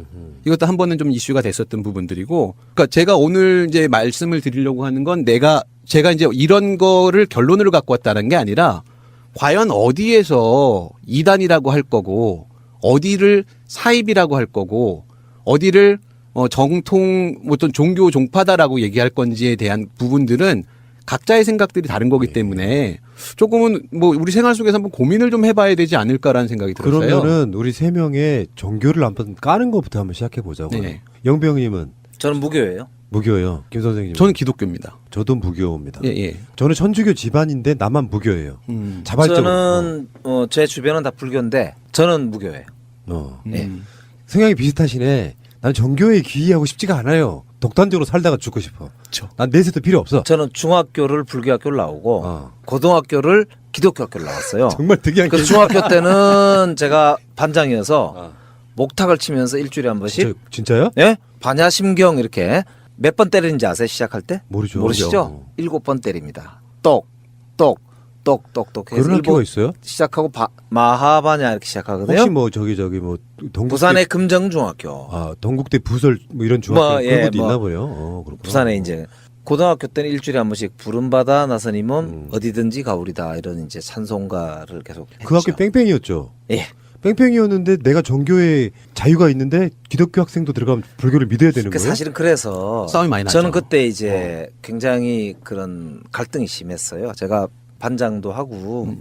P: 이것도 한 번은 좀 이슈가 됐었던 부분들이고, 그러니까 제가 오늘 이제 말씀을 드리려고 하는 건 제가 이제 이런 거를 결론으로 갖고 왔다는 게 아니라 과연 어디에서 이단이라고 할 거고 어디를 사입이라고 할 거고 어디를 정통 어떤 종교 종파다라고 얘기할 건지에 대한 부분들은 각자의 생각들이 다른 거기 때문에 조금은 뭐 우리 생활 속에서 한번 고민을 좀 해봐야 되지 않을까라는 생각이 들었어요.
J: 그러면은 우리 세 명의 종교를 한번 까는 것부터 한번 시작해 보자고요.
P: 네.
J: 영병님은
O: 저는 무교예요.
J: 무교예요. 김 선생님.
P: 저는 기독교입니다.
J: 저도 무교입니다.
P: 예.
J: 저는 천주교 집안인데 나만 무교예요. 자발적으로.
O: 저는 제 주변은 다 불교인데 저는 무교예요.
J: 네. 성향이 비슷하시네. 난 정교에 귀의하고 싶지가 않아요. 독단적으로 살다가 죽고 싶어. 난 내세도 필요 없어.
O: 저는 중학교를 불교학교를 나오고 고등학교를 기독교학교를 나왔어요.
J: 정말 특이한
O: 그 중학교 때는 제가 반장이어서 목탁을 치면서 일주일에 한 번씩.
J: 진짜요?
O: 예? 반야심경 이렇게 몇 번 때리는지 아세요? 시작할 때?
J: 모르죠.
O: 모르시죠? 7번 때립니다. 똑, 똑, 똑똑똑해서
J: 그런 학교가 있어요?
O: 시작하고 마하바냐 이렇게 시작하거든요.
J: 혹시 뭐 저기 뭐 동국대,
O: 부산의 금정중학교.
J: 동국대 부설 뭐 이런 중학교 그런 것도 있나 보요. 그렇구나.
O: 부산에 이제 고등학교 때는 일주일에 한 번씩 부름받아 나서님은 어디든지 가오리다 이런 이제 찬송가를 계속 했죠.
J: 그 학교 뺑뺑이였죠.
O: 예.
J: 뺑뺑이였는데 내가 종교에 자유가 있는데 기독교 학생도 들어가면 불교를 믿어야 되는 거예요?
O: 사실은 그래서
P: 싸움이 많이 났죠.
O: 저는 그때 이제 굉장히 그런 갈등이 심했어요. 제가 반장도 하고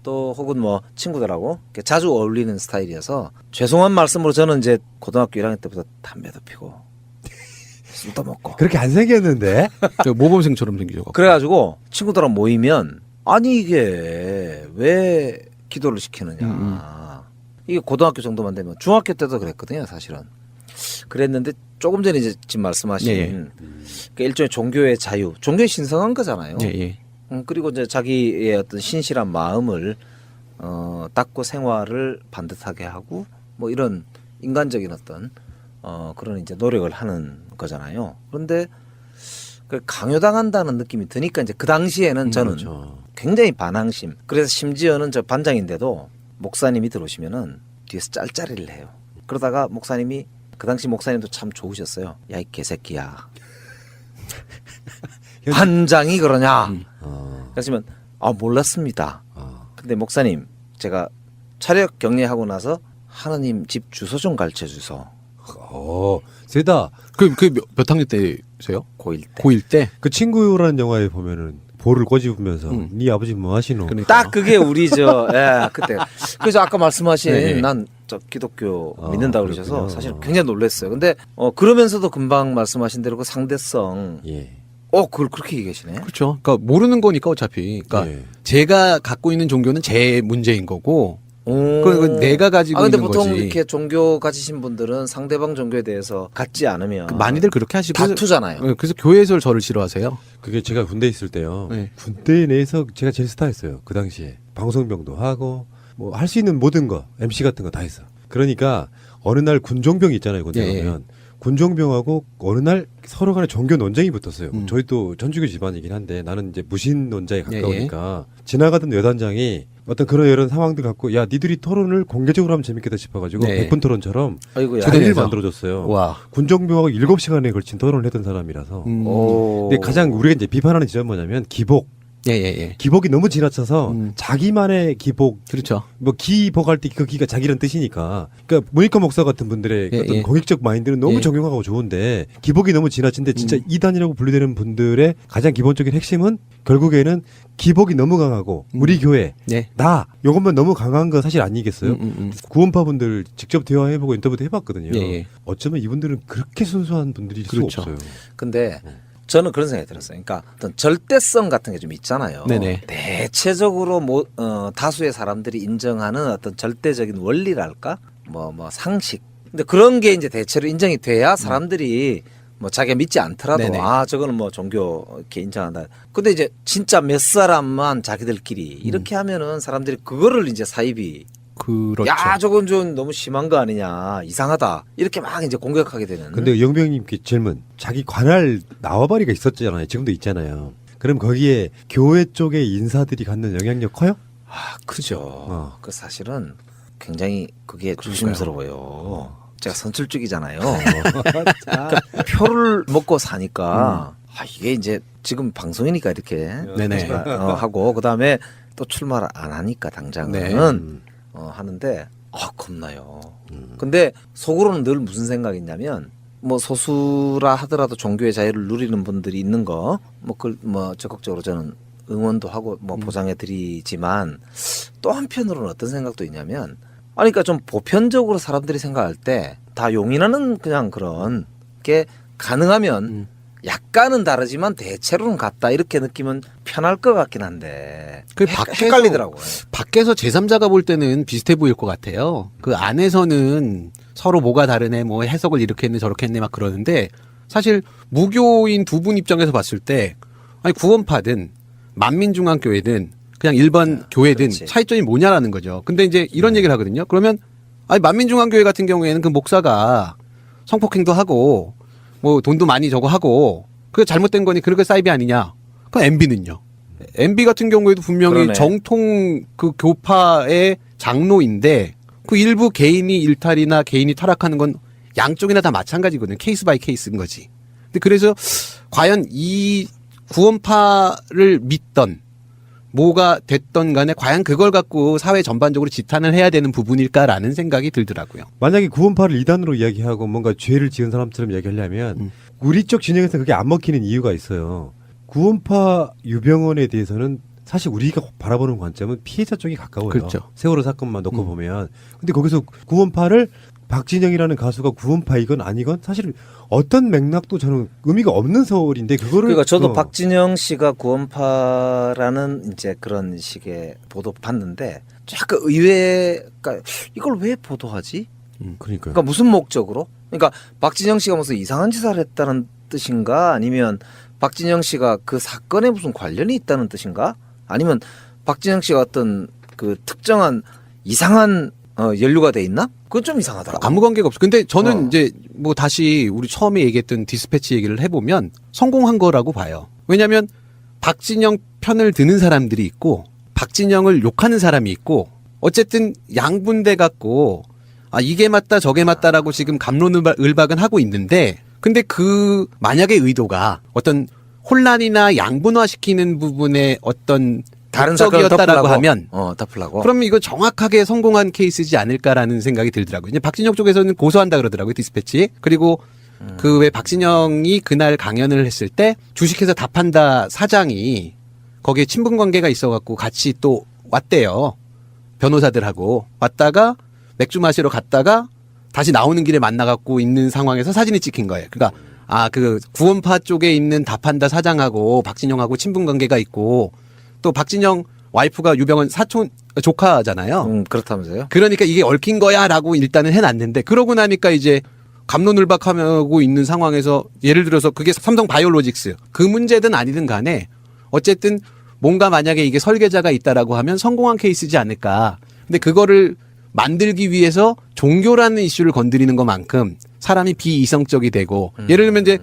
O: 또 혹은 뭐 친구들하고 자주 어울리는 스타일이어서 죄송한 말씀으로 저는 이제 고등학교 1학년 때부터 담배도 피고 술도 먹고
J: 그렇게 안 생겼는데
P: 모범생처럼 생기죠.
O: 그래가지고 친구들하고 모이면 아니 이게 왜 기도를 시키느냐 이게 고등학교 정도만 되면 중학교 때도 그랬거든요 사실은 그랬는데 조금 전에 이제 지금 말씀하신 그러니까 일종의 종교의 자유 종교에 신성한 거잖아요. 그리고 이제 자기의 어떤 신실한 마음을 닦고 생활을 반듯하게 하고 뭐 이런 인간적인 어떤 그런 이제 노력을 하는 거잖아요. 그런데 그 강요당한다는 느낌이 드니까 이제 그 당시에는 저는 굉장히 반항심. 그래서 심지어는 저 반장인데도 목사님이 들어오시면은 뒤에서 짤짤이를 해요. 그러다가 목사님이 그 당시 목사님도 참 좋으셨어요. 야 이 개새끼야. 반장이 그러냐? 그러시면 몰랐습니다. 근데 목사님 제가 차력 격리하고 나서 하느님 집 주소 좀 가르쳐 주소.
J: 세다.
P: 그 몇 학년 때세요?
O: 고1 때.
P: 고1 때?
J: 그 친구라는 영화에 보면은 볼을 꼬집으면서 네 아버지 뭐 하시노?
O: 딱 그게 우리 그때. 그래서 아까 말씀하신 난 저 기독교 믿는다고 그러셔서 사실 굉장히 놀랐어요. 근데 그러면서도 금방 말씀하신 대로 그 상대성 그걸 그렇게 얘기하시네.
P: 그렇죠. 그러니까 모르는 거니까 어차피. 그러니까 제가 갖고 있는 종교는 제 문제인 거고. 그 내가 가지고
O: 근데
P: 있는
O: 보통
P: 거지.
O: 이렇게 종교 가지신 분들은 상대방 종교에 대해서 갖지 않으면
P: 많이들 그렇게 하시고
O: 다투잖아요.
P: 그래서 교회에서 저를 싫어하세요.
J: 그게 제가 군대 있을 때요. 군대 내에서 제가 제일 스타였어요. 그 당시에 방송병도 하고 뭐 할 수 있는 모든 거 MC 같은 거 다 했어. 그러니까 어느 날 군종병 있잖아요. 군대 가면 군종병하고 어느 날 서로 간에 종교 논쟁이 붙었어요. 저희 또 천주교 집안이긴 한데 나는 이제 무신 논자에 가까우니까 지나가던 여단장이 어떤 그런 상황들 갖고 야 니들이 토론을 공개적으로 하면 재밌겠다 싶어가지고 100분 토론처럼 자리를 만들어줬어요. 군종병하고 7시간에 걸친 토론을 했던 사람이라서 근데 가장 우리가 이제 비판하는 지점은 뭐냐면 기복. 기복이 너무 지나쳐서 자기만의 기복,
P: 그렇죠.
J: 뭐 기복할 때 그 기가 자기란 뜻이니까. 그러니까 모니카 목사 같은 분들의 어떤 공익적 마인드는 너무 정용하고 좋은데 기복이 너무 지나친데 진짜 이단이라고 분류되는 분들의 가장 기본적인 핵심은 결국에는 기복이 너무 강하고 우리 교회 나 이것만 너무 강한 거 사실 아니겠어요? 구원파 분들 직접 대화해보고 인터뷰도 해봤거든요. 어쩌면 이분들은 그렇게 순수한 분들일 수 없어요.
O: 근데 저는 그런 생각이 들었어요. 그러니까 어떤 절대성 같은 게 좀 있잖아요. 대체적으로 다수의 사람들이 인정하는 어떤 절대적인 원리랄까, 뭐 상식. 근데 그런 게 이제 대체로 인정이 돼야 사람들이 뭐 자기가 믿지 않더라도 저거는 뭐 종교 이렇게 인정한다. 근데 이제 진짜 몇 사람만 자기들끼리 이렇게 하면은 사람들이 그거를 이제 사입이
P: 그렇죠.
O: 야, 저건 좀 너무 심한 거 아니냐, 이상하다 이렇게 막 이제 공격하게 되는.
J: 근데 영병님께 질문. 자기 관할 나와바리가 있었잖아요. 지금도 있잖아요. 그럼 거기에 교회 쪽의 인사들이 갖는 영향력 커요?
O: 크죠. 그 사실은 굉장히 그게 조심스러워요. 제가 선출직이잖아요. 그러니까 표를 먹고 사니까 이게 이제 지금 방송이니까 이렇게 하고 그다음에 또 출마를 안 하니까 당장은 하는데 겁나요. 근데 속으로는 늘 무슨 생각이 있냐면 뭐 소수라 하더라도 종교의 자유를 누리는 분들이 있는 거 뭐 적극적으로 저는 응원도 하고 뭐 보장해 드리지만 또 한편으로는 어떤 생각도 있냐면 그러니까 좀 보편적으로 사람들이 생각할 때 다 용인하는 그냥 그런 게 가능하면 약간은 다르지만 대체로는 같다 이렇게 느끼면 편할 것 같긴 한데 헷갈리더라고요.
P: 밖에서 제3자가 볼 때는 비슷해 보일 것 같아요. 그 안에서는 서로 뭐가 다르네, 뭐 해석을 이렇게 했네 저렇게 했네 막 그러는데 사실 무교인 두 분 입장에서 봤을 때 아니 구원파든 만민중앙교회든 그냥 일반 교회든 차이점이 뭐냐라는 거죠. 근데 이제 이런 얘기를 하거든요. 그러면 아니 만민중앙교회 같은 경우에는 그 목사가 성폭행도 하고 뭐 돈도 많이 저거 하고 그게 잘못된 거니 그렇게 사이비 아니냐. 그럼 MB는요. MB 같은 경우에도 분명히
O: 그러네.
P: 정통 그 교파의 장로인데 그 일부 개인이 일탈이나 개인이 타락하는 건 양쪽이나 다 마찬가지거든요. 케이스 바이 케이스인 거지. 근데 그래서 과연 이 구원파를 믿던 뭐가 됐던 간에 과연 그걸 갖고 사회 전반적으로 지탄을 해야 되는 부분일까라는 생각이 들더라고요.
J: 만약에 구원파를 2단으로 이야기하고 뭔가 죄를 지은 사람처럼 이야기하려면 우리 쪽 진영에서 그게 안 먹히는 이유가 있어요. 구원파 유병원에 대해서는 사실 우리가 바라보는 관점은 피해자 쪽이 가까워요.
P: 그렇죠.
J: 세월호 사건만 놓고 보면. 근데 거기서 구원파를 박진영이라는 가수가 구원파이건 아니건 사실 어떤 맥락도 저는 의미가 없는 서울인데 그거를
O: 그러니까 저도 박진영 씨가 구원파라는 이제 그런 식의 보도 봤는데 약간 의외가 이걸 왜 보도하지?
J: 그러니까요.
O: 그러니까 무슨 목적으로? 그러니까 박진영 씨가 무슨 이상한 짓을 했다는 뜻인가? 아니면 박진영 씨가 그 사건에 무슨 관련이 있다는 뜻인가? 아니면 박진영 씨가 어떤 그 특정한 이상한 연루가 돼 있나? 그건 좀 이상하더라고요.
P: 아무 관계가 없어. 근데 저는 이제 뭐 다시 우리 처음에 얘기했던 디스패치 얘기를 해보면 성공한 거라고 봐요. 왜냐하면 박진영 편을 드는 사람들이 있고 박진영을 욕하는 사람이 있고 어쨌든 양분돼 갖고 아 이게 맞다 저게 맞다라고 지금 갑론을박은 하고 있는데 근데 그 만약에 의도가 어떤 혼란이나 양분화시키는 부분에 어떤
O: 다른 사건을
P: 적이었다라고 하면
O: 덮으려고.
P: 그러면 이거 정확하게 성공한 케이스지 않을까라는 생각이 들더라고요. 이제 박진영 쪽에서는 고소한다 그러더라고요. 디스패치. 그리고 그 왜 박진영이 그날 강연을 했을 때 주식회사 다판다 사장이 거기에 친분 관계가 있어갖고 같이 또 왔대요. 변호사들하고 왔다가 맥주 마시러 갔다가 다시 나오는 길에 만나갖고 있는 상황에서 사진이 찍힌 거예요. 그러니까 그 구원파 쪽에 있는 다판다 사장하고 박진영하고 친분 관계가 있고 또 박진영 와이프가 유병헌 사촌 조카잖아요.
O: 그렇다면서요?
P: 그러니까 이게 얽힌 거야라고 일단은 해놨는데 그러고 나니까 이제 갑론을박하고 있는 상황에서 예를 들어서 그게 삼성 바이오로직스 그 문제든 아니든 간에 어쨌든 뭔가 만약에 이게 설계자가 있다라고 하면 성공한 케이스지 않을까. 근데 그거를 만들기 위해서 종교라는 이슈를 건드리는 것만큼 사람이 비이성적이 되고 예를 들면 이제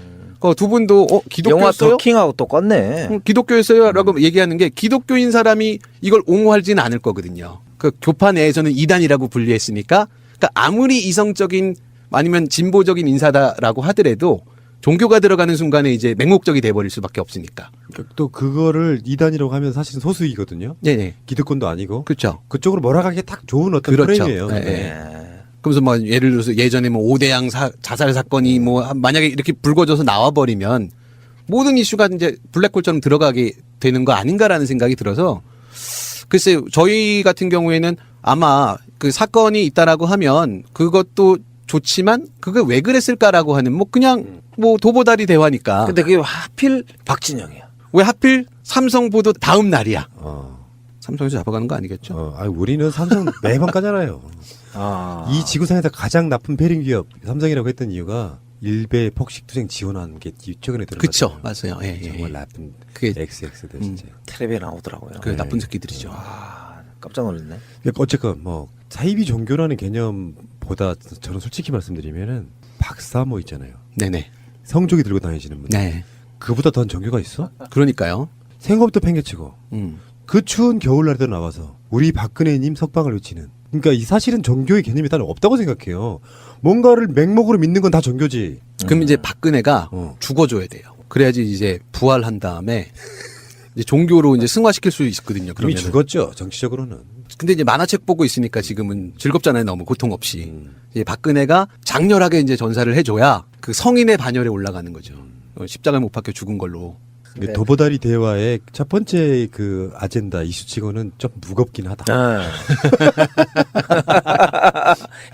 P: 두 분도
O: 영화
P: 기독교였어요?
O: 더킹하고 또 껐네.
P: 기독교였어요라고 얘기하는 게 기독교인 사람이 이걸 옹호하지는 않을 거거든요. 그 교파 내에서는 이단이라고 분리했으니까 그러니까 아무리 이성적인 아니면 진보적인 인사다라고 하더라도 종교가 들어가는 순간에 이제 맹목적이 돼버릴 수밖에 없으니까.
J: 또 그거를 이단이라고 하면 사실은 소수이거든요.
P: 네네.
J: 기득권도 아니고.
P: 그렇죠.
J: 그쪽으로 몰아가기에 딱 좋은 어떤
P: 그렇죠.
J: 프레임이에요.
P: 네. 그래서 뭐 예를 들어서 예전에 뭐 오대양 자살 사건이 뭐 만약에 이렇게 불거져서 나와버리면 모든 이슈가 이제 블랙홀처럼 들어가게 되는 거 아닌가라는 생각이 들어서 글쎄 저희 같은 경우에는 아마 그 사건이 있다라고 하면 그것도 좋지만 그게 왜 그랬을까라고 하는 뭐 그냥 뭐 도보다리 대화니까.
O: 근데 그게 하필 박진영이야.
P: 왜 하필 삼성 보도 다음 날이야. 삼성에서 잡아가는 거 아니겠죠?
J: 우리는 삼성 매번 까잖아요. 이 지구상에서 가장 나쁜 베링 기업 삼성이라고 했던 이유가 일베 폭식투쟁 지원한 게 최근에 들어갔어요.
P: 그렇죠, 맞아요. 예,
J: 정말
P: 예.
J: 나쁜
P: 그게
J: XX들 진짜.
O: 텔레비에 나오더라고요.
P: 그 나쁜 새끼들이죠.
O: 깜짝 놀랐네.
J: 어쨌건 뭐 사이비 종교라는 개념보다 저는 솔직히 말씀드리면은 박사모 있잖아요.
P: 네네.
J: 성조기 들고 다니시는 분.
P: 네.
J: 그보다 더 종교가 있어?
P: 그러니까요.
J: 생업도 팽개치고 그 추운 겨울날에도 나와서 우리 박근혜님 석방을 외치는. 그러니까 이 사실은 종교의 개념이 따로 없다고 생각해요. 뭔가를 맹목으로 믿는 건 다 종교지.
P: 그럼 이제 박근혜가 죽어줘야 돼요. 그래야지 이제 부활한 다음에 이제 종교로 이제 승화시킬 수 있거든요.
J: 이미
P: 그러면
J: 죽었죠. 정치적으로는.
P: 근데 이제 만화책 보고 있으니까 지금은 즐겁잖아요. 너무 고통 없이. 이제 박근혜가 장렬하게 이제 전사를 해줘야 그 성인의 반열에 올라가는 거죠. 십자가를 못 박혀 죽은 걸로.
J: 네. 도보다리 대화의 첫 번째 그 아젠다 이슈치고는 좀 무겁긴 하다.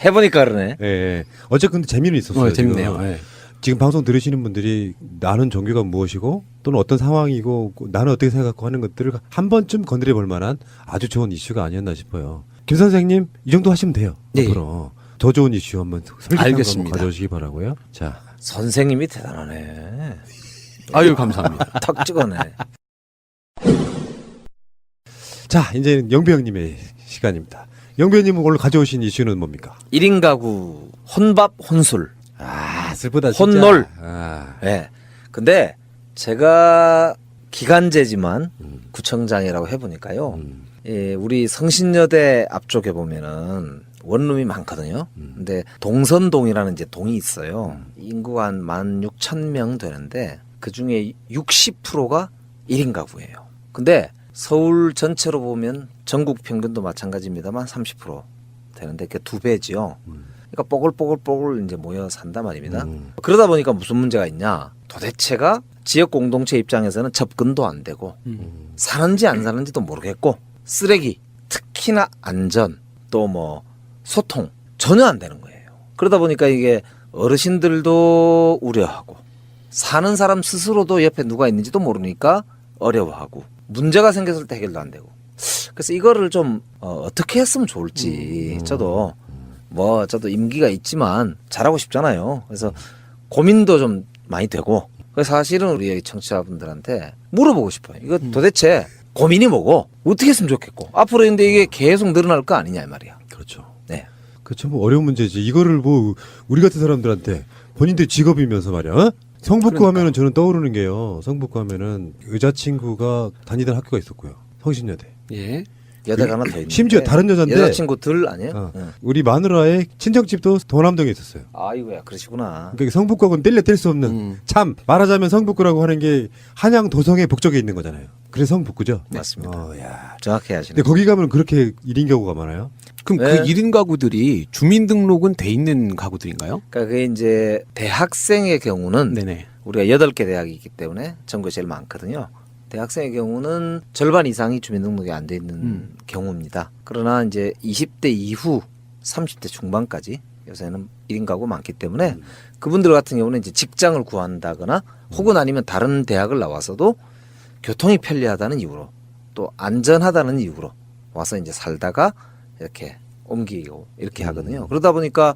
O: 해보니까 그러네.
J: 네. 어쨌든 재미는 있었어요.
P: 재밌네요. 네.
J: 지금 방송 들으시는 분들이 나는 종교가 무엇이고 또는 어떤 상황이고 나는 어떻게 생각하고 하는 것들을 한 번쯤 건드려 볼 만한 아주 좋은 이슈가 아니었나 싶어요. 김 선생님 이 정도 하시면 돼요.
P: 네.
J: 앞으로 더 좋은 이슈 한번
P: 알겠습니다.
J: 가져오시기 바라고요. 자,
O: 선생님이 대단하네.
P: 아유 감사합니다.
O: 턱 찍어내.
J: 자 이제 영배형님의 시간입니다. 영배형님은 오늘 가져오신 이슈는 뭡니까?
O: 1인 가구 혼밥 혼술.
J: 슬프다 진짜.
O: 혼놀. 네. 근데 제가 기간제지만 구청장이라고 해보니까요. 예, 우리 성신여대 앞쪽에 보면은 원룸이 많거든요. 근데 동선동이라는 이제 동이 있어요. 인구가 한 16,000명 되는데 그 중에 60%가 1인 가구예요. 근데 서울 전체로 보면 전국 평균도 마찬가지입니다만 30% 되는데 그게 2배지요. 그러니까 뽀글뽀글 이제 모여 산단 말입니다. 그러다 보니까 무슨 문제가 있냐? 도대체가 지역 공동체 입장에서는 접근도 안 되고 사는지 안 사는지도 모르겠고 쓰레기, 특히나 안전, 또 뭐 소통 전혀 안 되는 거예요. 그러다 보니까 이게 어르신들도 우려하고 사는 사람 스스로도 옆에 누가 있는지도 모르니까 어려워하고 문제가 생겼을 때 해결도 안 되고 그래서 이거를 좀 어떻게 했으면 좋을지 저도 임기가 있지만 잘하고 싶잖아요. 그래서 고민도 좀 많이 되고 사실은 우리 청취자분들한테 물어보고 싶어요. 이거 도대체 고민이 뭐고 어떻게 했으면 좋겠고 앞으로 근데 이게 계속 늘어날 거 아니냐 이 말이야.
J: 그렇죠.
O: 네.
J: 그 참 어려운 문제지. 이거를 뭐 우리 같은 사람들한테 본인들 직업이면서 말이야. 어? 성북구 하면은 저는 떠오르는 게요. 성북구 하면은 여자친구가 다니던 학교가 있었고요. 성신여대.
P: 예.
O: 여대가 하나 더 있는데
J: 심지어 다른 여자인데
O: 여자친구들 아니에요?
J: 우리 마누라의 친정집도 도남동에 있었어요.
O: 아이고야 그러시구나.
J: 그러니까 성북구하고는 뗄 수 없는 참 말하자면 성북구라고 하는 게 한양 도성의 북쪽에 있는 거잖아요. 그래서 성북구죠.
O: 맞습니다. 정확히 하시네.
J: 근데 거기 가면 그렇게 1인 가구가 많아요?
P: 그럼 그 1인 가구들이 주민등록은 돼 있는 가구들인가요?
O: 그러니까 그게 이제 대학생의 경우는 우리가 8개 대학이 있기 때문에 전국에 제일 많거든요. 대학생의 경우는 절반 이상이 주민등록이 안 돼 있는 경우입니다. 그러나 이제 20대 이후 30대 중반까지 요새는 1인 가구 많기 때문에 그분들 같은 경우는 이제 직장을 구한다거나 혹은 아니면 다른 대학을 나와서도 교통이 편리하다는 이유로 또 안전하다는 이유로 와서 이제 살다가 이렇게 옮기고 이렇게 하거든요. 그러다 보니까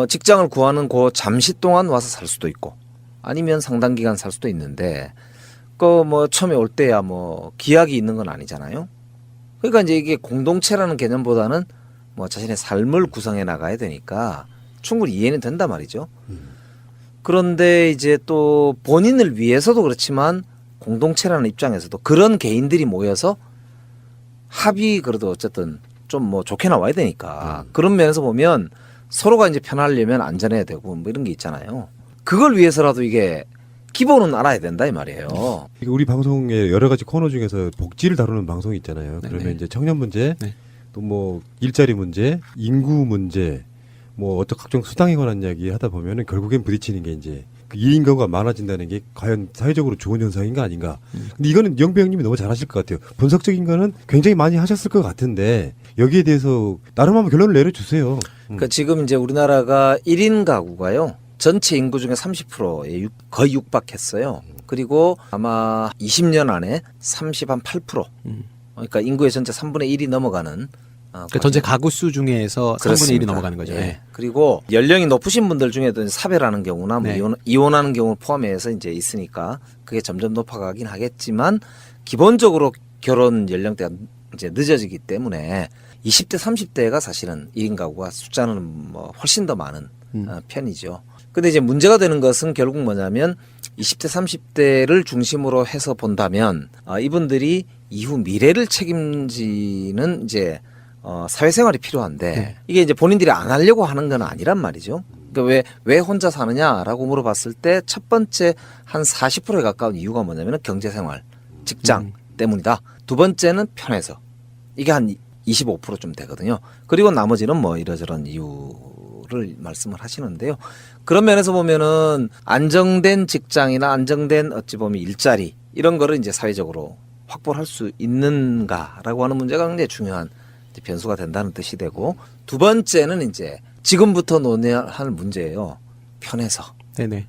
O: 직장을 구하는 그 잠시 동안 와서 살 수도 있고 아니면 상당 기간 살 수도 있는데 그 뭐 처음에 올 때야 뭐 기약이 있는 건 아니잖아요. 그러니까 이제 이게 공동체라는 개념보다는 뭐 자신의 삶을 구성해 나가야 되니까 충분히 이해는 된단 말이죠. 그런데 이제 또 본인을 위해서도 그렇지만 공동체라는 입장에서도 그런 개인들이 모여서 합의 그래도 어쨌든 좀 뭐 좋게 나와야 되니까 그런 면에서 보면 서로가 이제 편하려면 안전해야 되고 뭐 이런 게 있잖아요. 그걸 위해서라도 이게 기본은 알아야 된다 이 말이에요.
J: 우리 방송의 여러 가지 코너 중에서 복지를 다루는 방송이 있잖아요. 그러면 이제 청년 문제, 또 뭐 일자리 문제, 인구 문제, 뭐 어떤 각종 수당에 관한 이야기 하다 보면은 결국엔 부딪히는 게 이제 그 2인 가구가 많아진다는 게 과연 사회적으로 좋은 현상인가 아닌가. 근데 이거는 영배 형님이 너무 잘하실 것 같아요. 분석적인 거는 굉장히 많이 하셨을 것 같은데 여기에 대해서 나름 한번 결론을 내려주세요.
O: 그러니까 지금 이제 우리나라가 1인 가구가요. 전체 인구 중에 30%에 거의 육박했어요. 그리고 아마 20년 안에 38%. 그러니까 인구의 전체 3분의 1이 넘어가는.
P: 그러니까 전체 가구 수 중에서
O: 그렇습니다.
P: 3분의 1이 넘어가는 거죠.
O: 네. 그리고 연령이 높으신 분들 중에도 사별하는 경우나 뭐 이혼하는 경우 포함해서 이제 있으니까 그게 점점 높아가긴 하겠지만 기본적으로 결혼 연령대가 이제 늦어지기 때문에 20대, 30대가 사실은 1인 가구가 숫자는 뭐 훨씬 더 많은 편이죠. 근데 이제 문제가 되는 것은 결국 뭐냐면 20대, 30대를 중심으로 해서 본다면 이분들이 이후 미래를 책임지는 이제 사회생활이 필요한데 이게 이제 본인들이 안 하려고 하는 건 아니란 말이죠. 그러니까 왜 혼자 사느냐라고 물어봤을 때 첫 번째 한 40%에 가까운 이유가 뭐냐면 경제생활, 직장 때문이다. 두 번째는 편해서 이게 한 25%좀 되거든요. 그리고 나머지는 뭐 이러저런 이유를 말씀을 하시는데요. 그런 면에서 보면은 안정된 직장이나 안정된 어찌 보면 일자리 이런 거를 이제 사회적으로 확보를 할 수 있는가라고 하는 문제가 굉장히 중요한 변수가 된다는 뜻이 되고 두 번째는 이제 지금부터 논의할 문제예요. 편해서.
P: 네네.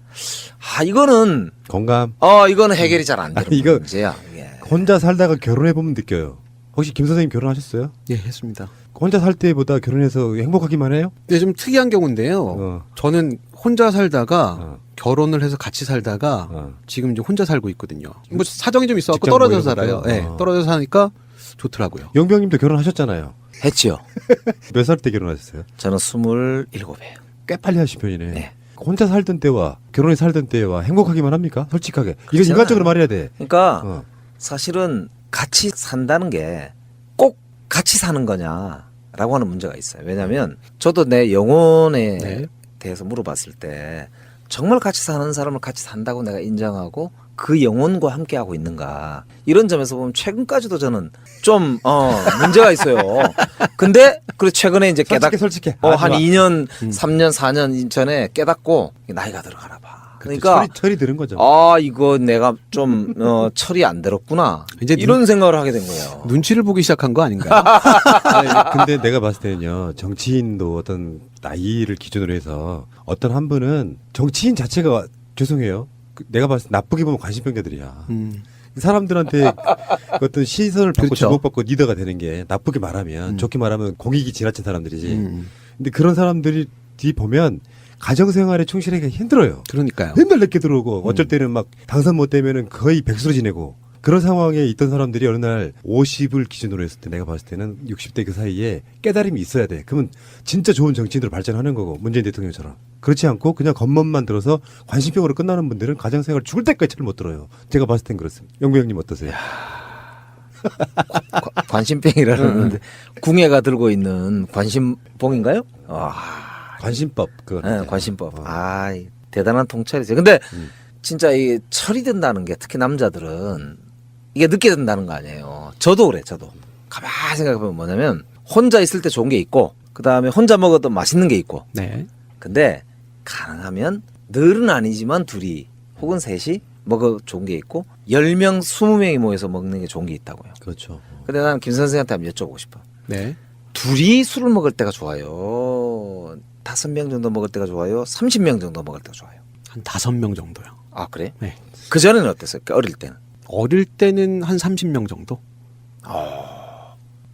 O: 이거는
J: 건강.
O: 이거는 해결이 잘 안 되는
J: 이거
O: 문제야.
J: 혼자 살다가 결혼해 보면 느껴요. 혹시 김 선생님 결혼하셨어요?
P: 예, 했습니다.
J: 혼자 살 때보다 결혼해서 행복하기만 해요?
P: 네, 좀 특이한 경우인데요. 저는 혼자 살다가 결혼을 해서 같이 살다가 지금 이제 혼자 살고 있거든요. 뭐 사정이 좀 있어갖고 떨어져서 살아요. 네, 떨어져서 사니까 좋더라고요.
J: 영병님도 결혼하셨잖아요.
O: 했죠.
J: 몇 살 때 결혼하셨어요?
O: 저는 27이에요.
J: 꽤 빨리 하신 편이네.
O: 네.
J: 혼자 살던 때와 결혼해 살던 때와 행복하기만 합니까? 솔직하게. 이건
O: 그렇잖아요.
J: 인간적으로 말해야 돼.
O: 그러니까 사실은 같이 산다는 게 꼭 같이 사는 거냐라고 하는 문제가 있어요. 왜냐하면 저도 내 영혼에 대해서 물어봤을 때 정말 같이 사는 사람을 같이 산다고 내가 인정하고 그 영혼과 함께하고 있는가 이런 점에서 보면 최근까지도 저는 좀 문제가 있어요. 근데 그리고 최근에 이제
J: 솔직해.
O: 한 2년, 3년, 4년 전에 깨닫고 나이가 들어가나 봐. 그러니까
J: 철이 들은 거죠.
O: 아 이거 내가 좀 철이 안 들었구나.
P: 이제
O: 이런 생각을 하게 된 거예요.
P: 눈치를 보기 시작한 거 아닌가요?
J: 아니, 근데 내가 봤을 때는요, 정치인도 어떤 나이를 기준으로 해서 어떤 한 분은 정치인 자체가 죄송해요. 내가 봤을 때 나쁘게 보면 관심병자들이야. 사람들한테 어떤 시선을 받고
P: 그렇죠.
J: 주목받고 리더가 되는 게 나쁘게 말하면 좋게 말하면 공익이 지나친 사람들이지. 근데 그런 사람들이 보면 가정생활에 충실하기가 힘들어요.
P: 그러니까요.
J: 맨날 늦게 들어오고 어쩔 때는 막 당선 못 되면은 거의 백수로 지내고 그런 상황에 있던 사람들이 어느 날 50을 기준으로 했을 때 내가 봤을 때는 60대 그 사이에 깨달음이 있어야 돼. 그러면 진짜 좋은 정치인으로 발전하는 거고 문재인 대통령처럼. 그렇지 않고 그냥 겉멋만 들어서 관심병으로 끝나는 분들은 가정생활 죽을 때까지 잘 못 들어요. 제가 봤을 땐 그렇습니다. 영구 형님 어떠세요?
O: 관심병이라는 궁예가 들고 있는 관심봉인가요?
J: 관심법 그거.
O: 네, 관심법. 대단한 통찰이죠. 근데 진짜 이 철이 든다는 게 특히 남자들은 이게 늦게 든다는 거 아니에요. 저도 그래. 저도 가만히 생각해보면 뭐냐면 혼자 있을 때 좋은 게 있고 그 다음에 혼자 먹어도 맛있는 게 있고.
P: 네.
O: 근데 가능하면 늘은 아니지만 둘이 혹은 셋이 먹어 좋은 게 있고 10명, 20명이 모여서 먹는 게 좋은 게 있다고요.
J: 그렇죠.
O: 근데 나는 김 선생한테 한번 여쭤보고 싶어.
P: 네.
O: 둘이 술을 먹을 때가 좋아요. 5명 정도 먹을 때가 좋아요. 30명 정도 먹을 때가 좋아요.
P: 한 5명 정도요.
O: 아 그래?
P: 네.
O: 그 전에는 어땠어요? 어릴 때는?
P: 어릴 때는 한 30명 정도.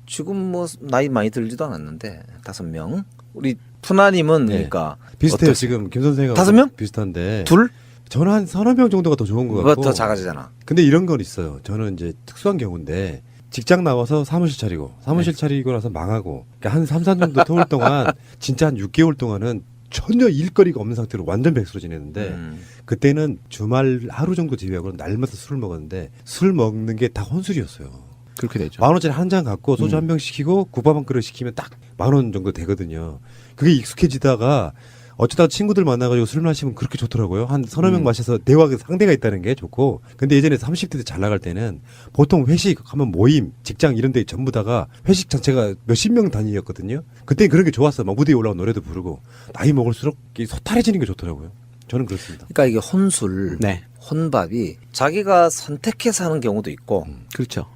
O: 지금 뭐 나이 많이 들지도 않았는데 5명. 우리 푸나님은 그러니까
J: 비슷해요.
O: 어떠세요?
J: 지금 김 선생과
O: 5명?
J: 비슷한데
O: 둘?
J: 저는 한 3-4명 정도가 더 좋은 것 같고.
O: 더 작아지잖아.
J: 근데 이런 건 있어요. 저는 이제 특수한 경우인데 직장 나와서 사무실 차리고 사무실 차리고 나서 망하고 그러니까 한 3-4년 정도 터울 동안 진짜 한 6개월 동안은 전혀 일거리가 없는 상태로 완전 백수로 지냈는데 그때는 주말 하루 정도 제외하고 날마다 술을 먹었는데 술 먹는 게 다 혼술이었어요.
P: 그렇게 되죠.
J: 10,000원짜리 한 잔 갖고 소주 한 병 시키고 국밥 한 그릇 시키면 딱 10,000원 정도 되거든요. 그게 익숙해지다가 어쩌다가 친구들 만나가지고 술 마시면 그렇게 좋더라고요. 한 3-4명 마셔서 대화가 상대가 있다는 게 좋고. 근데 예전에 30대 때 잘 나갈 때는 보통 회식 하면 모임, 직장 이런 데 전부 다가 회식 자체가 몇십 명 단위였거든요. 그때 그런 게 좋았어. 막 무대에 올라가 노래도 부르고. 나이 먹을수록 소탈해지는 게 좋더라고요. 저는 그렇습니다.
O: 그러니까 이게 혼술, 혼밥이 자기가 선택해서 하는 경우도 있고.
P: 그렇죠.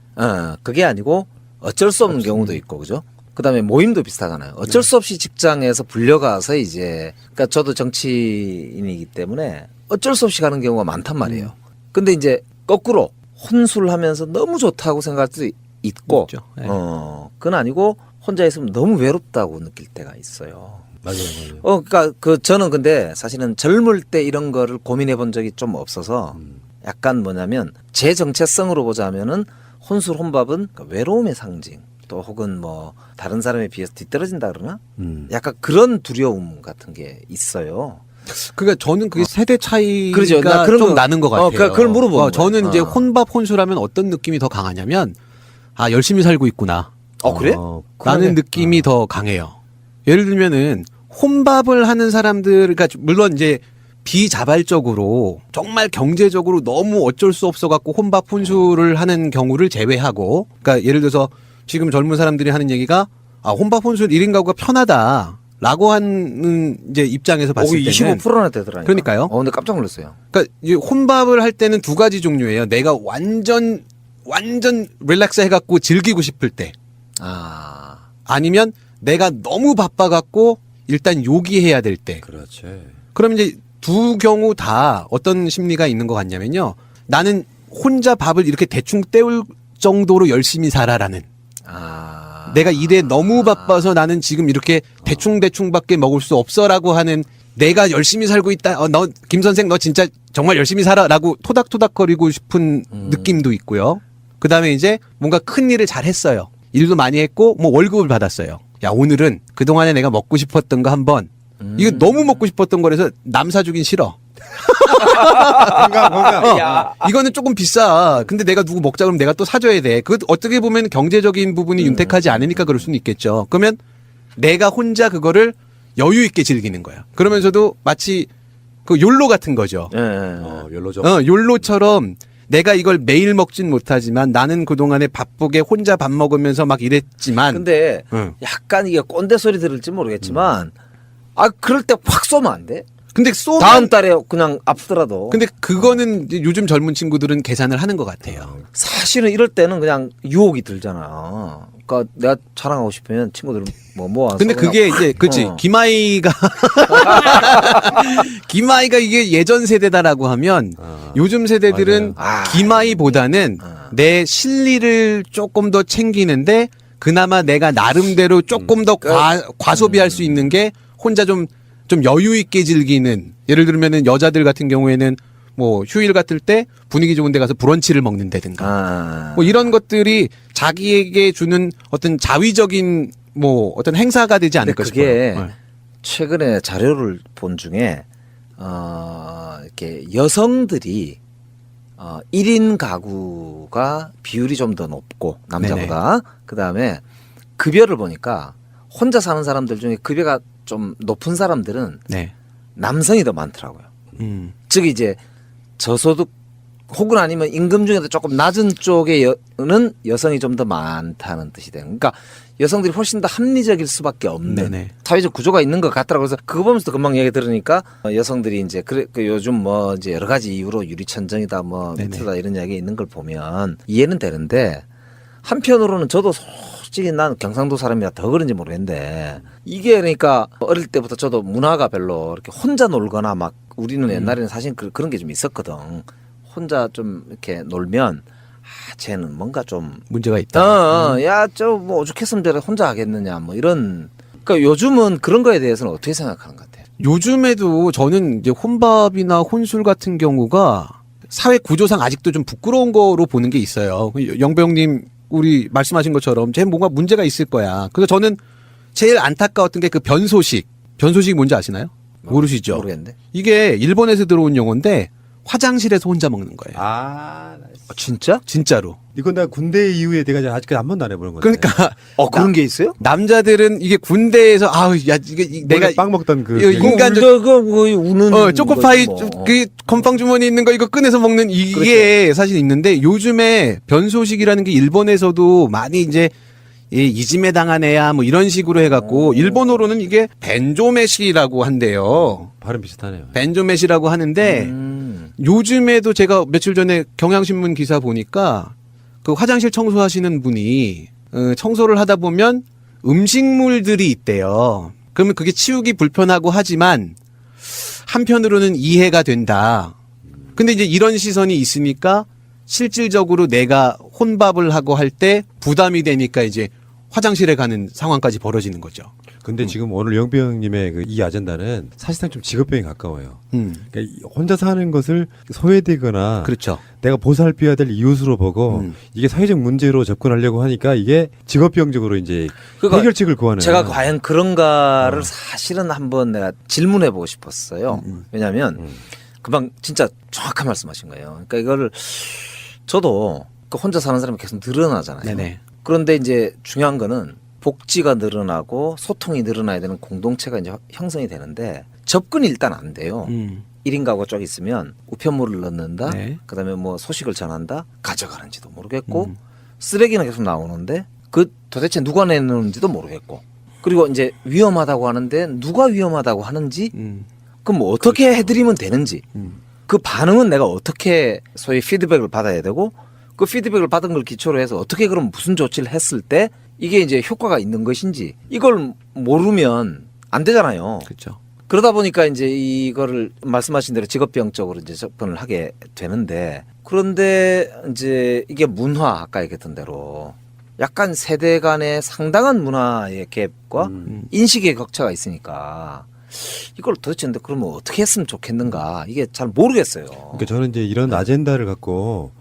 O: 그게 아니고 어쩔 수 없는 경우도 있고, 그죠? 그 다음에 모임도 비슷하잖아요. 어쩔 수 없이 직장에서 불려가서 이제, 그러니까 저도 정치인이기 때문에 어쩔 수 없이 가는 경우가 많단 말이에요. 근데 이제 거꾸로 혼술 하면서 너무 좋다고 생각할 수도 있고, 그건 아니고 혼자 있으면 너무 외롭다고 느낄 때가 있어요.
J: 맞아요.
O: 그러니까 저는 근데 사실은 젊을 때 이런 거를 고민해 본 적이 좀 없어서 약간 뭐냐면 제 정체성으로 보자면은 혼술 혼밥은 외로움의 상징. 또 혹은 뭐 다른 사람에 비해서 뒤떨어진다 그러나 약간 그런 두려움 같은 게 있어요.
P: 그러니까 저는 그게 세대 차이가
O: 그렇죠.
P: 좀 나는 것 같아요.
O: 그걸 물어보는
P: 저는
O: 거야.
P: 이제 혼밥 혼술하면 어떤 느낌이 더 강하냐면 열심히 살고 있구나.
O: 그래?
P: 라는 느낌이 더 강해요. 예를 들면은 혼밥을 하는 사람들, 그러니까 물론 이제 비자발적으로 정말 경제적으로 너무 어쩔 수 없어 갖고 혼밥 혼술을 하는 경우를 제외하고, 그러니까 예를 들어서 지금 젊은 사람들이 하는 얘기가 혼밥 혼술 1인 가구가 편하다라고 하는 이제 입장에서 봤을 때는
O: 25%나 되더라니까.
P: 그러니까요.
O: 근데 깜짝 놀랐어요.
P: 그러니까 이제 혼밥을 할 때는 두 가지 종류예요. 내가 완전 릴렉스 해갖고 즐기고 싶을 때, 아니면 내가 너무 바빠갖고 일단 요기해야 될 때.
J: 그렇지.
P: 그럼 이제 두 경우 다 어떤 심리가 있는 것 같냐면요. 나는 혼자 밥을 이렇게 대충 때울 정도로 열심히 살아라는. 내가 일에 너무 바빠서 나는 지금 이렇게 대충밖에 먹을 수 없어라고 하는, 내가 열심히 살고 있다. 너 김 선생 너 진짜 정말 열심히 살아라고 토닥토닥거리고 싶은 느낌도 있고요. 그다음에 이제 뭔가 큰 일을 잘 했어요. 일도 많이 했고 뭐 월급을 받았어요. 야, 오늘은 그동안에 내가 먹고 싶었던 거 한번 이거 너무 먹고 싶었던 거라서 남 사주긴 싫어.
J: 건강.
P: 이거는 조금 비싸. 근데 내가 누구 먹자 그러면 내가 또 사줘야 돼. 그것 어떻게 보면 경제적인 부분이 윤택하지 않으니까 그럴 수는 있겠죠. 그러면 내가 혼자 그거를 여유 있게 즐기는 거야. 그러면서도 마치 그 욜로 같은 거죠.
J: 욜로죠.
P: 욜로처럼 내가 이걸 매일 먹진 못하지만 나는 그동안에 바쁘게 혼자 밥 먹으면서 막 이랬지만.
O: 근데 약간 이게 꼰대 소리 들을지 모르겠지만 그럴 때 확 쏘면 안 돼?
P: 근데 쏘면
O: 다음 달에 그냥 아프더라도.
P: 근데 그거는 이제 요즘 젊은 친구들은 계산을 하는 것 같아요.
O: 사실은 이럴 때는 그냥 유혹이 들잖아. 그러니까 내가 자랑하고 싶으면 친구들은 뭐
P: 근데 그게 이제 그치 김아이가 김아이가 이게 예전 세대다라고 하면 요즘 세대들은 김아이보다는 내 실리를 조금 더 챙기는데 그나마 내가 나름대로 조금 더 과소비할 수 있는 게 혼자 좀 여유 있게 즐기는, 예를 들면은 여자들 같은 경우에는 뭐 휴일 같을 때 분위기 좋은 데 가서 브런치를 먹는다든가 뭐 이런 것들이 자기에게 주는 어떤 자위적인 뭐 어떤 행사가 되지 않을까 싶어요.
O: 그게 최근에 자료를 본 중에 이렇게 여성들이 1인 가구가 비율이 좀 더 높고 남자보다. 그다음에 급여를 보니까 혼자 사는 사람들 중에 급여가 좀 높은 사람들은 남성이 더 많더라고요. 즉 이제 저소득 혹은 아니면 임금 중에도 조금 낮은 쪽에는 여성이 좀 더 많다는 뜻이 돼요. 그러니까 여성들이 훨씬 더 합리적일 수밖에 없는 사회적 구조가 있는 것 같더라고요. 그래서 그거 보면서 금방 얘기 들으니까 여성들이 이제 요즘 뭐 이제 여러 가지 이유로 유리천정이다 뭐 밑이다 이런 이야기 있는 걸 보면 이해는 되는데 한편으로는 저도 솔직히 난 경상도 사람이라 더 그런지 모르겠는데 이게 그러니까 어릴 때부터 저도 문화가 별로 이렇게 혼자 놀거나 막 우리는 옛날에는 사실 그런 게 좀 있었거든. 혼자 좀 이렇게 놀면 쟤는 뭔가 좀
P: 문제가 있다.
O: 야, 저 뭐 오죽했으면 저래 혼자 하겠느냐 뭐 이런. 그러니까 요즘은 그런 거에 대해서는 어떻게 생각하는 것 같아요?
P: 요즘에도 저는 이제 혼밥이나 혼술 같은 경우가 사회 구조상 아직도 좀 부끄러운 거로 보는 게 있어요. 영배형님 우리 말씀하신 것처럼 쟤 뭔가 문제가 있을 거야. 그래서 저는 제일 안타까웠던 게 그 변소식. 변소식이 뭔지 아시나요? 모르시죠?
O: 모르겠는데.
P: 이게 일본에서 들어온 용어인데 화장실에서 혼자 먹는 거예요.
O: 진짜?
P: 진짜로.
J: 이건 내가 군대 이후에 내가 아직까지 한 번도 안 해보는 건데.
P: 그러니까
O: 그런 게 있어요?
P: 남자들은 이게 군대에서 이게 내가
J: 빵 먹던 그
P: 인간적
O: 우는
P: 초코파이 그 건빵 주머니 있는 거 이거 꺼내서 먹는 이게 사실 있는데 요즘에 변소식이라는 게 일본에서도 많이 이제 이지메 당한 애야 뭐 이런 식으로 해갖고 일본어로는 이게 벤조메시라고 한대요.
J: 발음 비슷하네요.
P: 벤조메시라고 하는데 요즘에도 제가 며칠 전에 경향신문 기사 보니까 그 화장실 청소하시는 분이 청소를 하다 보면 음식물들이 있대요. 그러면 그게 치우기 불편하고 하지만 한편으로는 이해가 된다. 근데 이제 이런 시선이 있으니까 실질적으로 내가 혼밥을 하고 할 때 부담이 되니까 이제 화장실에 가는 상황까지 벌어지는 거죠.
J: 근데 지금 오늘 영병님의 그 이 아젠다는 사실상 좀 직업병에 가까워요. 그러니까 혼자 사는 것을 소외되거나
P: 그렇죠.
J: 내가 보살펴야 될 이웃으로 보고 이게 사회적 문제로 접근하려고 하니까 이게 직업병적으로 이제
O: 그러니까
J: 해결책을 구하는.
O: 제가 과연 그런가를 사실은 한번 내가 질문해보고 싶었어요. 왜냐하면 금방 진짜 정확한 말씀하신 거예요. 그러니까 이거를 저도 혼자 사는 사람이 계속 늘어나잖아요.
P: 네네.
O: 그런데 이제 중요한 거는 복지가 늘어나고 소통이 늘어나야 되는 공동체가 이제 형성이 되는데 접근이 일단 안 돼요. 1인 가구 쪽 있으면 우편물을 넣는다. 그다음에 뭐 소식을 전한다. 가져가는지도 모르겠고 쓰레기는 계속 나오는데 그 도대체 누가 내놓는지도 모르겠고 그리고 이제 위험하다고 하는데 누가 위험하다고 하는지 그럼 뭐 어떻게 해드리면 되는지 그 반응은 내가 어떻게 소위 피드백을 받아야 되고 그 피드백을 받은 걸 기초로 해서 어떻게 그럼 무슨 조치를 했을 때 이게 이제 효과가 있는 것인지 이걸 모르면 안 되잖아요.
P: 그렇죠.
O: 그러다 보니까 이제 이거를 말씀하신 대로 직업병적으로 이제 접근을 하게 되는데 그런데 이제 이게 문화 아까 얘기했던 대로 약간 세대 간의 상당한 문화의 갭과 인식의 격차가 있으니까 이걸 도대체 근데 그러면 어떻게 했으면 좋겠는가 이게 잘 모르겠어요.
J: 그러니까 저는 이제 이런 아젠다를 갖고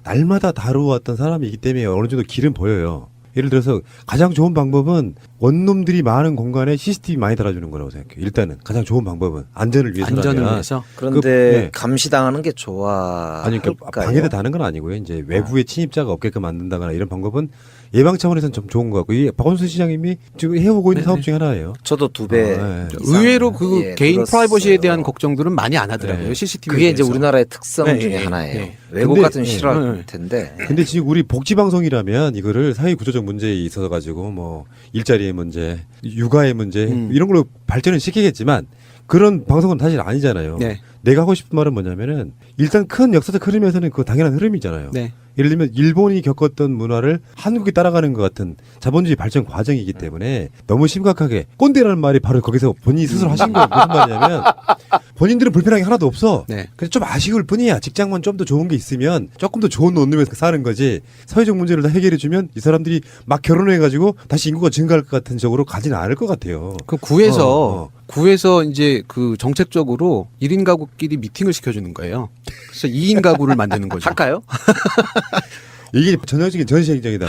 J: 날마다 다루어왔던 사람이기 때문에 어느 정도 길은 보여요. 예를 들어서 가장 좋은 방법은 원룸들이 많은 공간에 CCTV 많이 달아주는 거라고 생각해요. 일단은 가장 좋은 방법은 안전을 위해서라면.
P: 안전을 위해서.
O: 그런데 감시당하는 게 좋아.
J: 아니 그러니까 방해돼 다는 건 아니고요. 이제 외부의 침입자가 없게끔 만든다거나 이런 방법은 예방 차원에서는 좀 좋은 것 같고 이 박원순 시장님이 지금 해오고 있는 사업 중에 하나예요.
O: 저도 2배.
P: 의외로 그 개인
O: 들었어요.
P: 프라이버시에 대한 걱정들은 많이 안 하더라고요. CCTV.
O: 그게 이제 우리나라의 특성 중에 하나예요. 외국 같으면 싫어할 텐데.
J: 근데 지금 우리 복지방송이라면 이거를 사회 구조적 문제에 있어서 가지고 뭐 일자리의 문제, 육아의 문제 이런 걸로 발전을 시키겠지만 그런 방송은 사실 아니잖아요.
P: 네.
J: 내가 하고 싶은 말은 뭐냐면은 일단 큰 역사적 흐름에서는 그 당연한 흐름이잖아요.
P: 네.
J: 예를 들면 일본이 겪었던 문화를 한국이 따라가는 것 같은 자본주의 발전 과정이기 때문에 너무 심각하게 꼰대라는 말이 바로 거기서 본인이 스스로 하신 거예요. 무슨 말이냐면 본인들은 불편한 게 하나도 없어.
P: 네.
J: 그래서 좀 아쉬울 뿐이야. 직장만 좀 더 좋은 게 있으면 조금 더 좋은 원룸에서 사는 거지. 사회적 문제를 다 해결해 주면 이 사람들이 막 결혼해가지고 다시 인구가 증가할 것 같은 쪽으로 가지는 않을 것 같아요.
P: 그 구에서 이제 그 정책적으로 1인 가구끼리 미팅을 시켜주는 거예요. 그래서 2인 가구를 만드는 거죠.
O: 할까요?
J: 이게 전형적인 전시행정이다.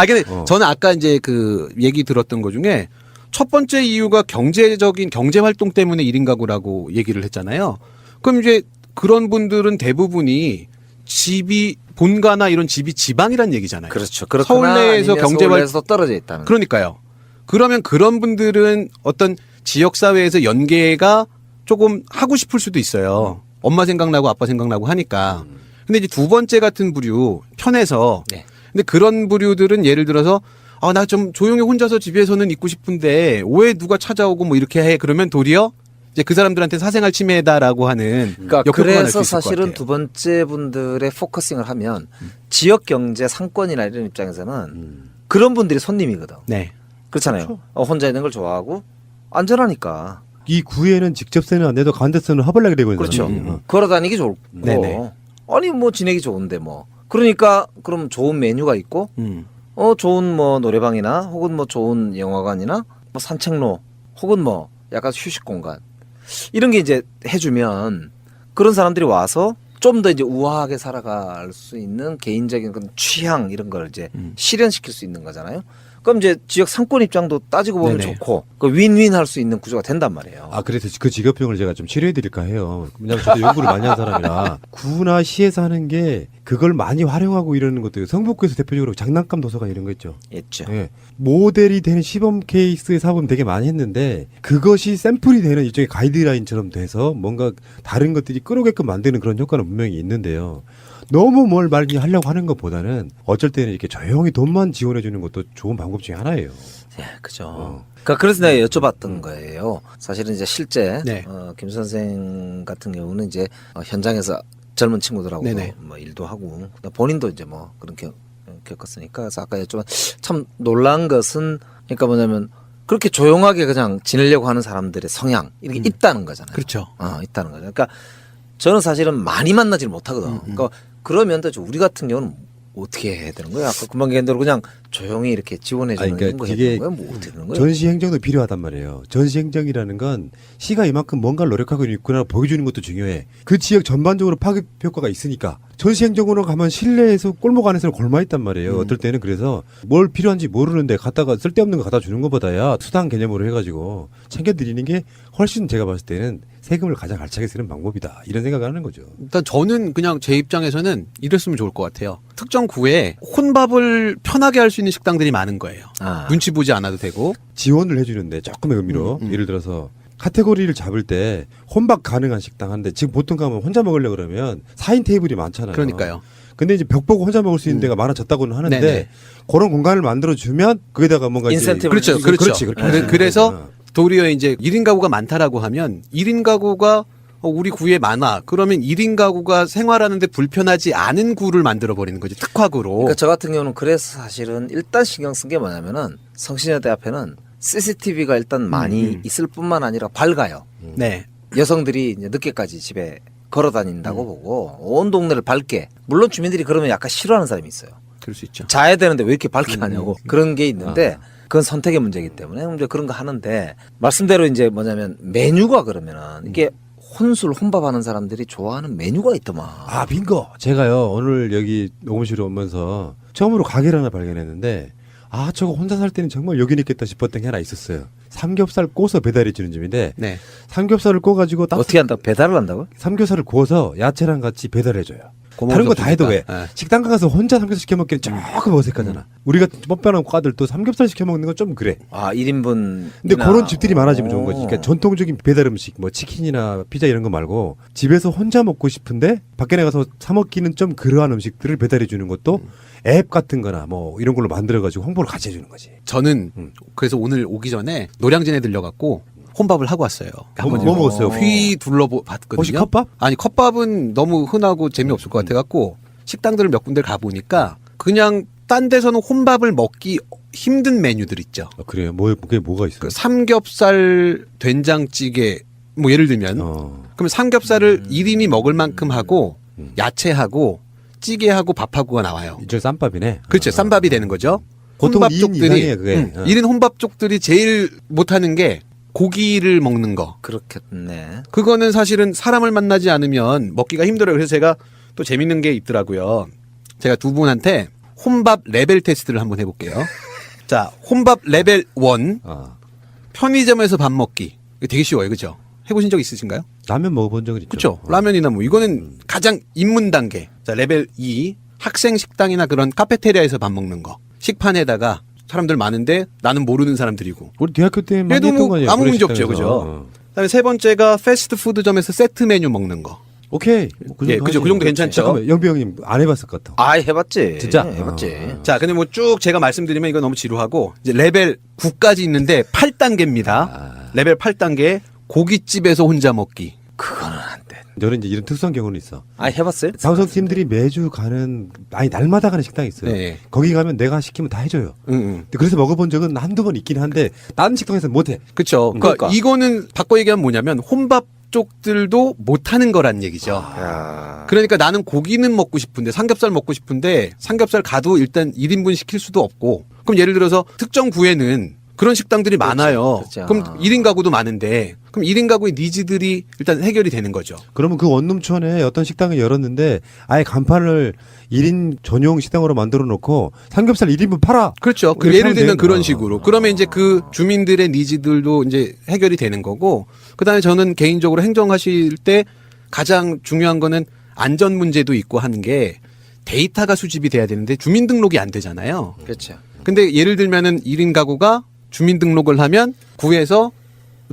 P: 근데 저는 아까 이제 그 얘기 들었던 것 중에 첫 번째 이유가 경제적인 경제 활동 때문에 1인 가구라고 얘기를 했잖아요. 그럼 이제 그런 분들은 대부분이 집이 본가나 이런 집이 지방이란 얘기잖아요.
O: 그렇죠. 그렇거나
P: 서울 내에서 경제
O: 서울에서 떨어져 있다는.
P: 그러니까요. 그러면 그런 분들은 어떤 지역 사회에서 연계가 조금 하고 싶을 수도 있어요. 엄마 생각나고 아빠 생각나고 하니까. 근데 이제 두 번째 같은 부류 편해서.
O: 네.
P: 근데 그런 부류들은 예를 들어서 나 좀 조용히 혼자서 집에서는 있고 싶은데 왜 누가 찾아오고 뭐 이렇게 해 그러면 도리어 이제 그 사람들한테 사생활 침해다라고 하는.
O: 그러니까
P: 역효과가 날수
O: 그래서
P: 있을 것
O: 사실은
P: 같아요.
O: 두 번째 분들의 포커싱을 하면 지역 경제 상권이나 이런 입장에서는 그런 분들이 손님이거든.
P: 네.
O: 그렇잖아요.
J: 그렇죠.
O: 혼자 있는 걸 좋아하고 안전하니까.
J: 이 구에는 직접세는 안 내도 가운데세는 허벌나게 되고 있는
O: 그렇죠.
J: 사람이.
O: 걸어다니기 좋고.
P: 네네.
O: 아니 뭐 지내기 좋은데 뭐. 그러니까 그럼 좋은 메뉴가 있고 좋은 뭐 노래방이나 혹은 뭐 좋은 영화관이나 뭐 산책로 혹은 뭐 약간 휴식 공간 이런 게 이제 해주면 그런 사람들이 와서 좀 더 이제 우아하게 살아갈 수 있는 개인적인 그런 취향 이런 걸 이제 실현시킬 수 있는 거잖아요. 그럼 이제 지역 상권 입장도 따지고 보면
J: 네네.
O: 좋고 그 윈윈 할 수 있는 구조가 된단 말이에요.
J: 그래서 그 직업병을 제가 좀 치료해 드릴까 해요. 왜냐하면 저도 연구를 많이 한 사람이라 구나 시에서 하는 게 그걸 많이 활용하고 이러는 것도 성북구에서 대표적으로 장난감 도서관 이런 거 있죠.
O: 있죠.
J: 예. 모델이 되는 시범 케이스의 사업은 되게 많이 했는데 그것이 샘플이 되는 일종의 가이드라인처럼 돼서 뭔가 다른 것들이 끌어오게끔 만드는 그런 효과는 분명히 있는데요. 너무 뭘 많이 하려고 하는 것보다는 어쩔 때는 이렇게 조용히 돈만 지원해 주는 것도 좋은 방법 중에 하나예요.
O: 예, 그죠. 그러니까 그래서 내가 여쭤봤던 거예요. 사실은 이제 실제
P: 네.
O: 김 선생 같은 경우는 이제 현장에서 젊은 친구들하고
P: 네네.
O: 뭐 일도 하고 본인도 이제 뭐 그런 겪었으니까 그래서 아까 여쭤봤 참 놀란 것은 그러니까 뭐냐면 그렇게 조용하게 그냥 지내려고 하는 사람들의 성향 이렇게 있다는 거잖아요.
P: 그렇죠.
O: 있다는 거죠. 그러니까 저는 사실은 많이 만나지를 못하거든. 그러니까 그러면 또 우리 같은 경우는 어떻게 해야 되는 거야? 아까 금방 얘기한 대로 그냥 조용히 이렇게 지원해 주는
J: 그러니까
O: 거 해야 되는 거야? 뭐 어떻게 되는 거야?
J: 전시 행정도 필요하단 말이에요. 전시 행정이라는 건 시가 이만큼 뭔가를 노력하고 있구나 보여주는 것도 중요해. 그 지역 전반적으로 파급 효과가 있으니까. 전시 행정으로 가면 실내에서 골목 안에서 골마 있단 말이에요. 어떨 때는 그래서 뭘 필요한지 모르는데 갖다가 쓸데없는 거 갖다 주는 것보다야 수당 개념으로 해가지고 챙겨드리는 게 훨씬 제가 봤을 때는 세금을 가장 알차게 쓰는 방법이다. 이런 생각을 하는 거죠.
P: 일단 저는 그냥 제 입장에서는 이랬으면 좋을 것 같아요. 특정 구에 혼밥을 편하게 할 수 있는 식당들이 많은 거예요. 눈치 보지 않아도 되고.
J: 지원을 해주는데 조금의 의미로 예를 들어서 카테고리를 잡을 때 혼밥 가능한 식당 하는데 지금 보통 가면 혼자 먹으려고 그러면 4인 테이블이 많잖아요.
P: 그러니까요.
J: 근데 이제 벽 보고 혼자 먹을 수 있는 데가 많아졌다고는 하는데
P: 네네.
J: 그런 공간을 만들어주면 거기다가 뭔가
O: 인센티브를
J: 이제
P: 그렇죠.
J: 그렇게
P: 그래서 도리어 이제 1인 가구가 많다라고 하면 1인 가구가 우리 구에 많아. 그러면 1인 가구가 생활하는데 불편하지 않은 구를 만들어 버리는 거지. 특화구로.
O: 그러니까 저 같은 경우는 그래서 사실은 일단 신경 쓴 게 뭐냐면은 성신여대 앞에는 CCTV가 일단 많이 있을 뿐만 아니라 밝아요.
P: 네.
O: 여성들이 이제 늦게까지 집에 걸어 다닌다고 보고 온 동네를 밝게. 물론 주민들이 그러면 약간 싫어하는 사람이 있어요.
P: 그럴 수 있죠.
O: 자야 되는데 왜 이렇게 밝게 하냐고 그런 게 있는데 그건 선택의 문제이기 때문에 이제 그런 거 하는데 말씀대로 이제 뭐냐면 메뉴가 그러면은 이게 혼술 혼밥하는 사람들이 좋아하는 메뉴가 있더만.
J: 빙고. 제가요 오늘 여기 녹음실에 오면서 처음으로 가게를 하나 발견했는데 아 저거 혼자 살 때는 정말 여기 있겠다 싶었던 게 하나 있었어요. 삼겹살 구워서 배달해 주는 집인데
O: 네.
J: 삼겹살을 구워가지고
O: 어떻게 한다고? 배달을 한다고?
J: 삼겹살을 구워서 야채랑 같이 배달해 줘요. 다른 거 다 해도 왜 식당 가서 혼자 삼겹살 시켜 먹기는 조금 어색하잖아. 우리가 뻔뻔한 과들도 삼겹살 시켜 먹는 건 좀 그래.
O: 아 1인분.
J: 근데 그런 집들이 많아지면 좋은 거지. 그러니까 전통적인 배달 음식 뭐 치킨이나 피자 이런 거 말고 집에서 혼자 먹고 싶은데 밖에 나가서 사 먹기는 좀 그러한 음식들을 배달해 주는 것도 앱 같은 거나 뭐 이런 걸로 만들어 가지고 홍보를 같이 해주는 거지.
P: 저는 그래서 오늘 오기 전에 노량진에 들려갖고 혼밥을 하고 왔어요.
J: 뭐 먹었어요?
P: 휘 둘러봤거든요.
J: 혹시 컵밥?
P: 아니 컵밥은 너무 흔하고 재미없을 것 같아갖고 식당들을 몇 군데 가보니까 그냥 딴 데서는 혼밥을 먹기 힘든 메뉴들 있죠.
J: 아, 그래요? 그게 뭐가 있어요?
P: 그 삼겹살 된장찌개 뭐 예를 들면 그럼 삼겹살을 1인이 먹을 만큼 하고 야채하고 찌개하고 밥하고가 나와요.
J: 이제 쌈밥이네.
P: 그렇죠. 쌈밥이 되는 거죠.
J: 보통
P: 혼밥
J: 2인
P: 쪽들이
J: 이상이에요, 그게.
P: 1인 혼밥 쪽들이 제일 못하는 게 고기를 먹는 거.
O: 그렇겠네.
P: 그거는 사실은 사람을 만나지 않으면 먹기가 힘들어요. 그래서 제가 또 재밌는 게 있더라고요. 제가 두 분한테 혼밥 레벨 테스트를 한번 해볼게요. 자, 혼밥 레벨 1. 편의점에서 밥 먹기. 이거 되게 쉬워요. 그죠? 해보신 적 있으신가요?
J: 라면 먹어본 적은 있죠.
P: 그렇죠. 라면이나 뭐 이거는 가장 입문 단계. 자, 레벨 2. 학생 식당이나 그런 카페테리아에서 밥 먹는 거. 식판에다가 사람들 많은데 나는 모르는 사람들이고.
J: 우리 대학교 때 많이
P: 해도
J: 했던
P: 뭐
J: 거 아니에요?
P: 아무 문제
J: 그런
P: 없죠.
J: 식당에서.
P: 그죠? 그다음에 세 번째가 패스트푸드점에서 세트 메뉴 먹는 거.
J: 오케이.
P: 예, 그죠. 그 정도 괜찮죠.
J: 잠깐만, 영비 형님 안 해봤을 것 같아.
O: 아, 해봤지.
J: 진짜?
O: 해봤지.
P: 자, 근데 뭐 쭉 제가 말씀드리면 이거 너무 지루하고 이제 레벨 9까지 있는데 8단계입니다. 레벨 8단계 고깃집에서 혼자 먹기.
O: 그거는 안 돼.
J: 저는 이제 이런 특수한 경우는 있어.
O: 아, 해봤어요?
J: 방송팀들이 매주 가는, 아니 날마다 가는 식당이 있어요.
P: 네.
J: 거기 가면 내가 시키면 다 해줘요.
P: 응.
J: 그래서 먹어본 적은 한두 번 있긴 한데 다른 식당에서는 못해.
P: 그렇죠. 그러니까 이거는 바꿔 얘기하면 뭐냐면 혼밥 쪽들도 못하는 거란 얘기죠. 그러니까 나는 고기는 먹고 싶은데 삼겹살 먹고 싶은데 삼겹살 가도 일단 1인분 시킬 수도 없고 그럼 예를 들어서 특정 구에는 그런 식당들이 많아요.
O: 그렇죠.
P: 그럼 1인 가구도 많은데 그럼 1인 가구의 니즈들이 일단 해결이 되는 거죠.
J: 그러면 그 원룸촌에 어떤 식당을 열었는데 아예 간판을 1인 전용 식당으로 만들어 놓고 삼겹살 1인분 팔아.
P: 그렇죠. 그
J: 이렇게
P: 예를
J: 하면
P: 들면
J: 돼요?
P: 그런 식으로. 그러면 이제 그 주민들의 니즈들도 이제 해결이 되는 거고 그다음에 저는 개인적으로 행정하실 때 가장 중요한 거는 안전 문제도 있고 하는 게 데이터가 수집이 돼야 되는데 주민등록이 안 되잖아요.
O: 그렇죠.
P: 근데 예를 들면은 1인 가구가 주민등록을 하면 구에서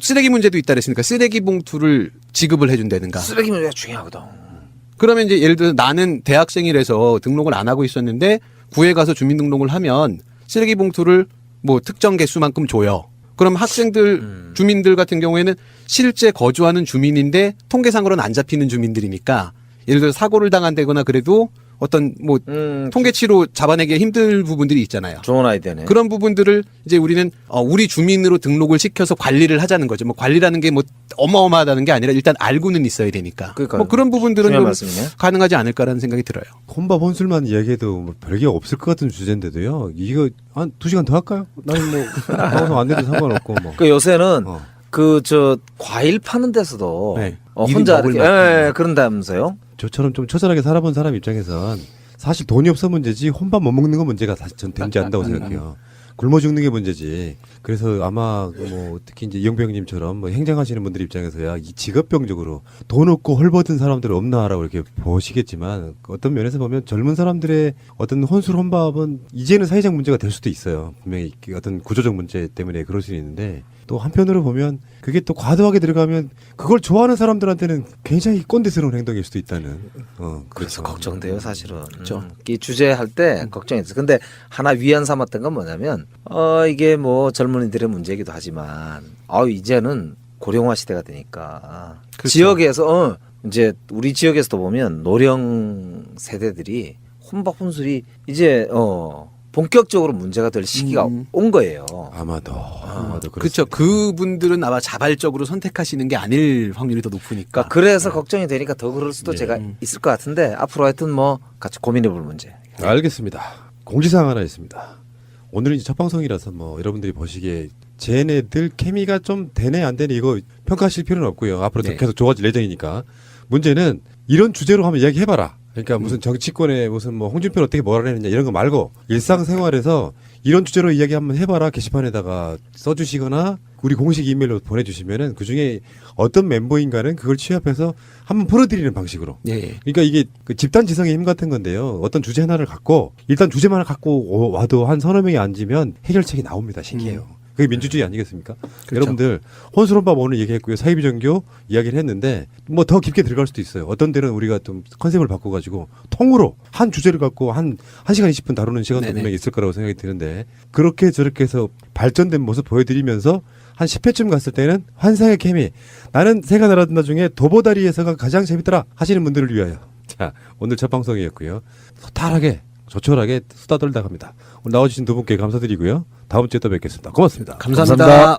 P: 쓰레기 문제도 있다 그랬으니까 쓰레기 봉투를 지급을 해준다든가.
O: 쓰레기 문제가 중요하거든.
P: 그러면 이제 예를 들어 나는 대학생이라서 등록을 안 하고 있었는데 구에 가서 주민등록을 하면 쓰레기 봉투를 뭐 특정 개수만큼 줘요. 그럼 학생들, 주민들 같은 경우에는 실제 거주하는 주민인데 통계상으로는 안 잡히는 주민들이니까 예를 들어 사고를 당한다거나 그래도 어떤 뭐 통계치로 잡아내기 힘들 부분들이 있잖아요.
O: 좋은 아이디어네.
P: 그런 부분들을 이제 우리는 우리 주민으로 등록을 시켜서 관리를 하자는 거죠. 뭐 관리라는 게 뭐 어마어마하다는 게 아니라 일단 알고는 있어야 되니까.
O: 그러니까요.
P: 뭐 그런 부분들은 좀
O: 말씀이네.
P: 가능하지 않을까라는 생각이 들어요.
J: 혼밥 혼술만 이야기해도 뭐 별게 없을 것 같은 주제인데도요. 이거 한 2시간 더 할까요? 나는 뭐 방송 안 돼도 상관없고 뭐.
O: 그 요새는 과일 파는 데서도
P: 네.
O: 혼자
P: 먹을
O: 이렇게 그런다면서요?
J: 저처럼 좀 처절하게 살아본 사람 입장에선 사실 돈이 없어 문제지 혼밥 못 먹는 건 문제가 사실 전 되지 않다고 생각해요. 굶어 죽는 게 문제지. 그래서 아마 뭐 특히 이제 이영병님처럼 뭐 행정하시는 분들 입장에서야 이 직업병적으로 돈 없고 헐벗은 사람들 없나라고 이렇게 보시겠지만 어떤 면에서 보면 젊은 사람들의 어떤 혼술 혼밥은 이제는 사회적 문제가 될 수도 있어요. 분명히 어떤 구조적 문제 때문에 그럴 수 있는데 또 한편으로 보면 그게 또 과도하게 들어가면 그걸 좋아하는 사람들한테는 굉장히 꼰대스러운 행동일 수도 있다는.
O: 그래서 걱정돼요, 사실은. 이 주제 할 때 걱정했어. 근데 하나 위안 삼았던 건 뭐냐면 이게 뭐 젊은이들의 문제이기도 하지만 이제는 고령화 시대가 되니까
P: 그렇죠.
O: 지역에서 이제 우리 지역에서도 보면 노령 세대들이 혼밥 혼술이 이제 본격적으로 문제가 될 시기가 온 거예요.
J: 아마도
P: 그렇죠. 그분들은 아마 자발적으로 선택하시는 게 아닐 확률이 더 높으니까.
O: 그래서 걱정이 되니까 더 그럴 수도 제가 있을 것 같은데 앞으로 하여튼 뭐 같이 고민해볼 문제.
J: 알겠습니다. 공지사항 하나 있습니다. 오늘은 이제 첫 방송이라서 뭐 여러분들이 보시기에 쟤네들 케미가 좀 되네 안 되네 이거 평가하실 필요는 없고요. 앞으로
P: 네.
J: 계속 좋아질 예정이니까. 문제는 이런 주제로 한번 이야기해봐라 그러니까 무슨 정치권에 무슨 뭐 홍준표는 어떻게 뭐라 했느냐 이런 거 말고 일상생활에서 이런 주제로 이야기 한번 해봐라 게시판에다가 써주시거나 우리 공식 이메일로 보내주시면은 그 중에 어떤 멤버인가는 그걸 취합해서 한번 풀어드리는 방식으로.
P: 예.
J: 그러니까 이게 그 집단 지성의 힘 같은 건데요. 어떤 주제 하나를 갖고 일단 주제만 갖고 와도 한 서너 명이 앉으면 해결책이 나옵니다. 신기해요. 그게 민주주의 아니겠습니까?
P: 그렇죠.
J: 여러분들 혼수론법 오늘 얘기했고요. 사이비종교 이야기를 했는데 뭐 더 깊게 들어갈 수도 있어요. 어떤 데는 우리가 좀 컨셉을 바꿔가지고 통으로 한 주제를 갖고 한 1시간 20분 다루는 시간도
P: 네네.
J: 분명히 있을 거라고 생각이 드는데 그렇게 저렇게 해서 발전된 모습 보여드리면서 한 10회쯤 갔을 때는 환상의 케미 나는 새가 날아든다 중에 도보다리에서가 가장 재밌더라 하시는 분들을 위하여 자 오늘 첫 방송이었고요. 소탈하게 조촐하게 수다 떨다 갑니다. 오늘 나와주신 두 분께 감사드리고요. 다음 주에 또 뵙겠습니다. 고맙습니다.
P: 감사합니다.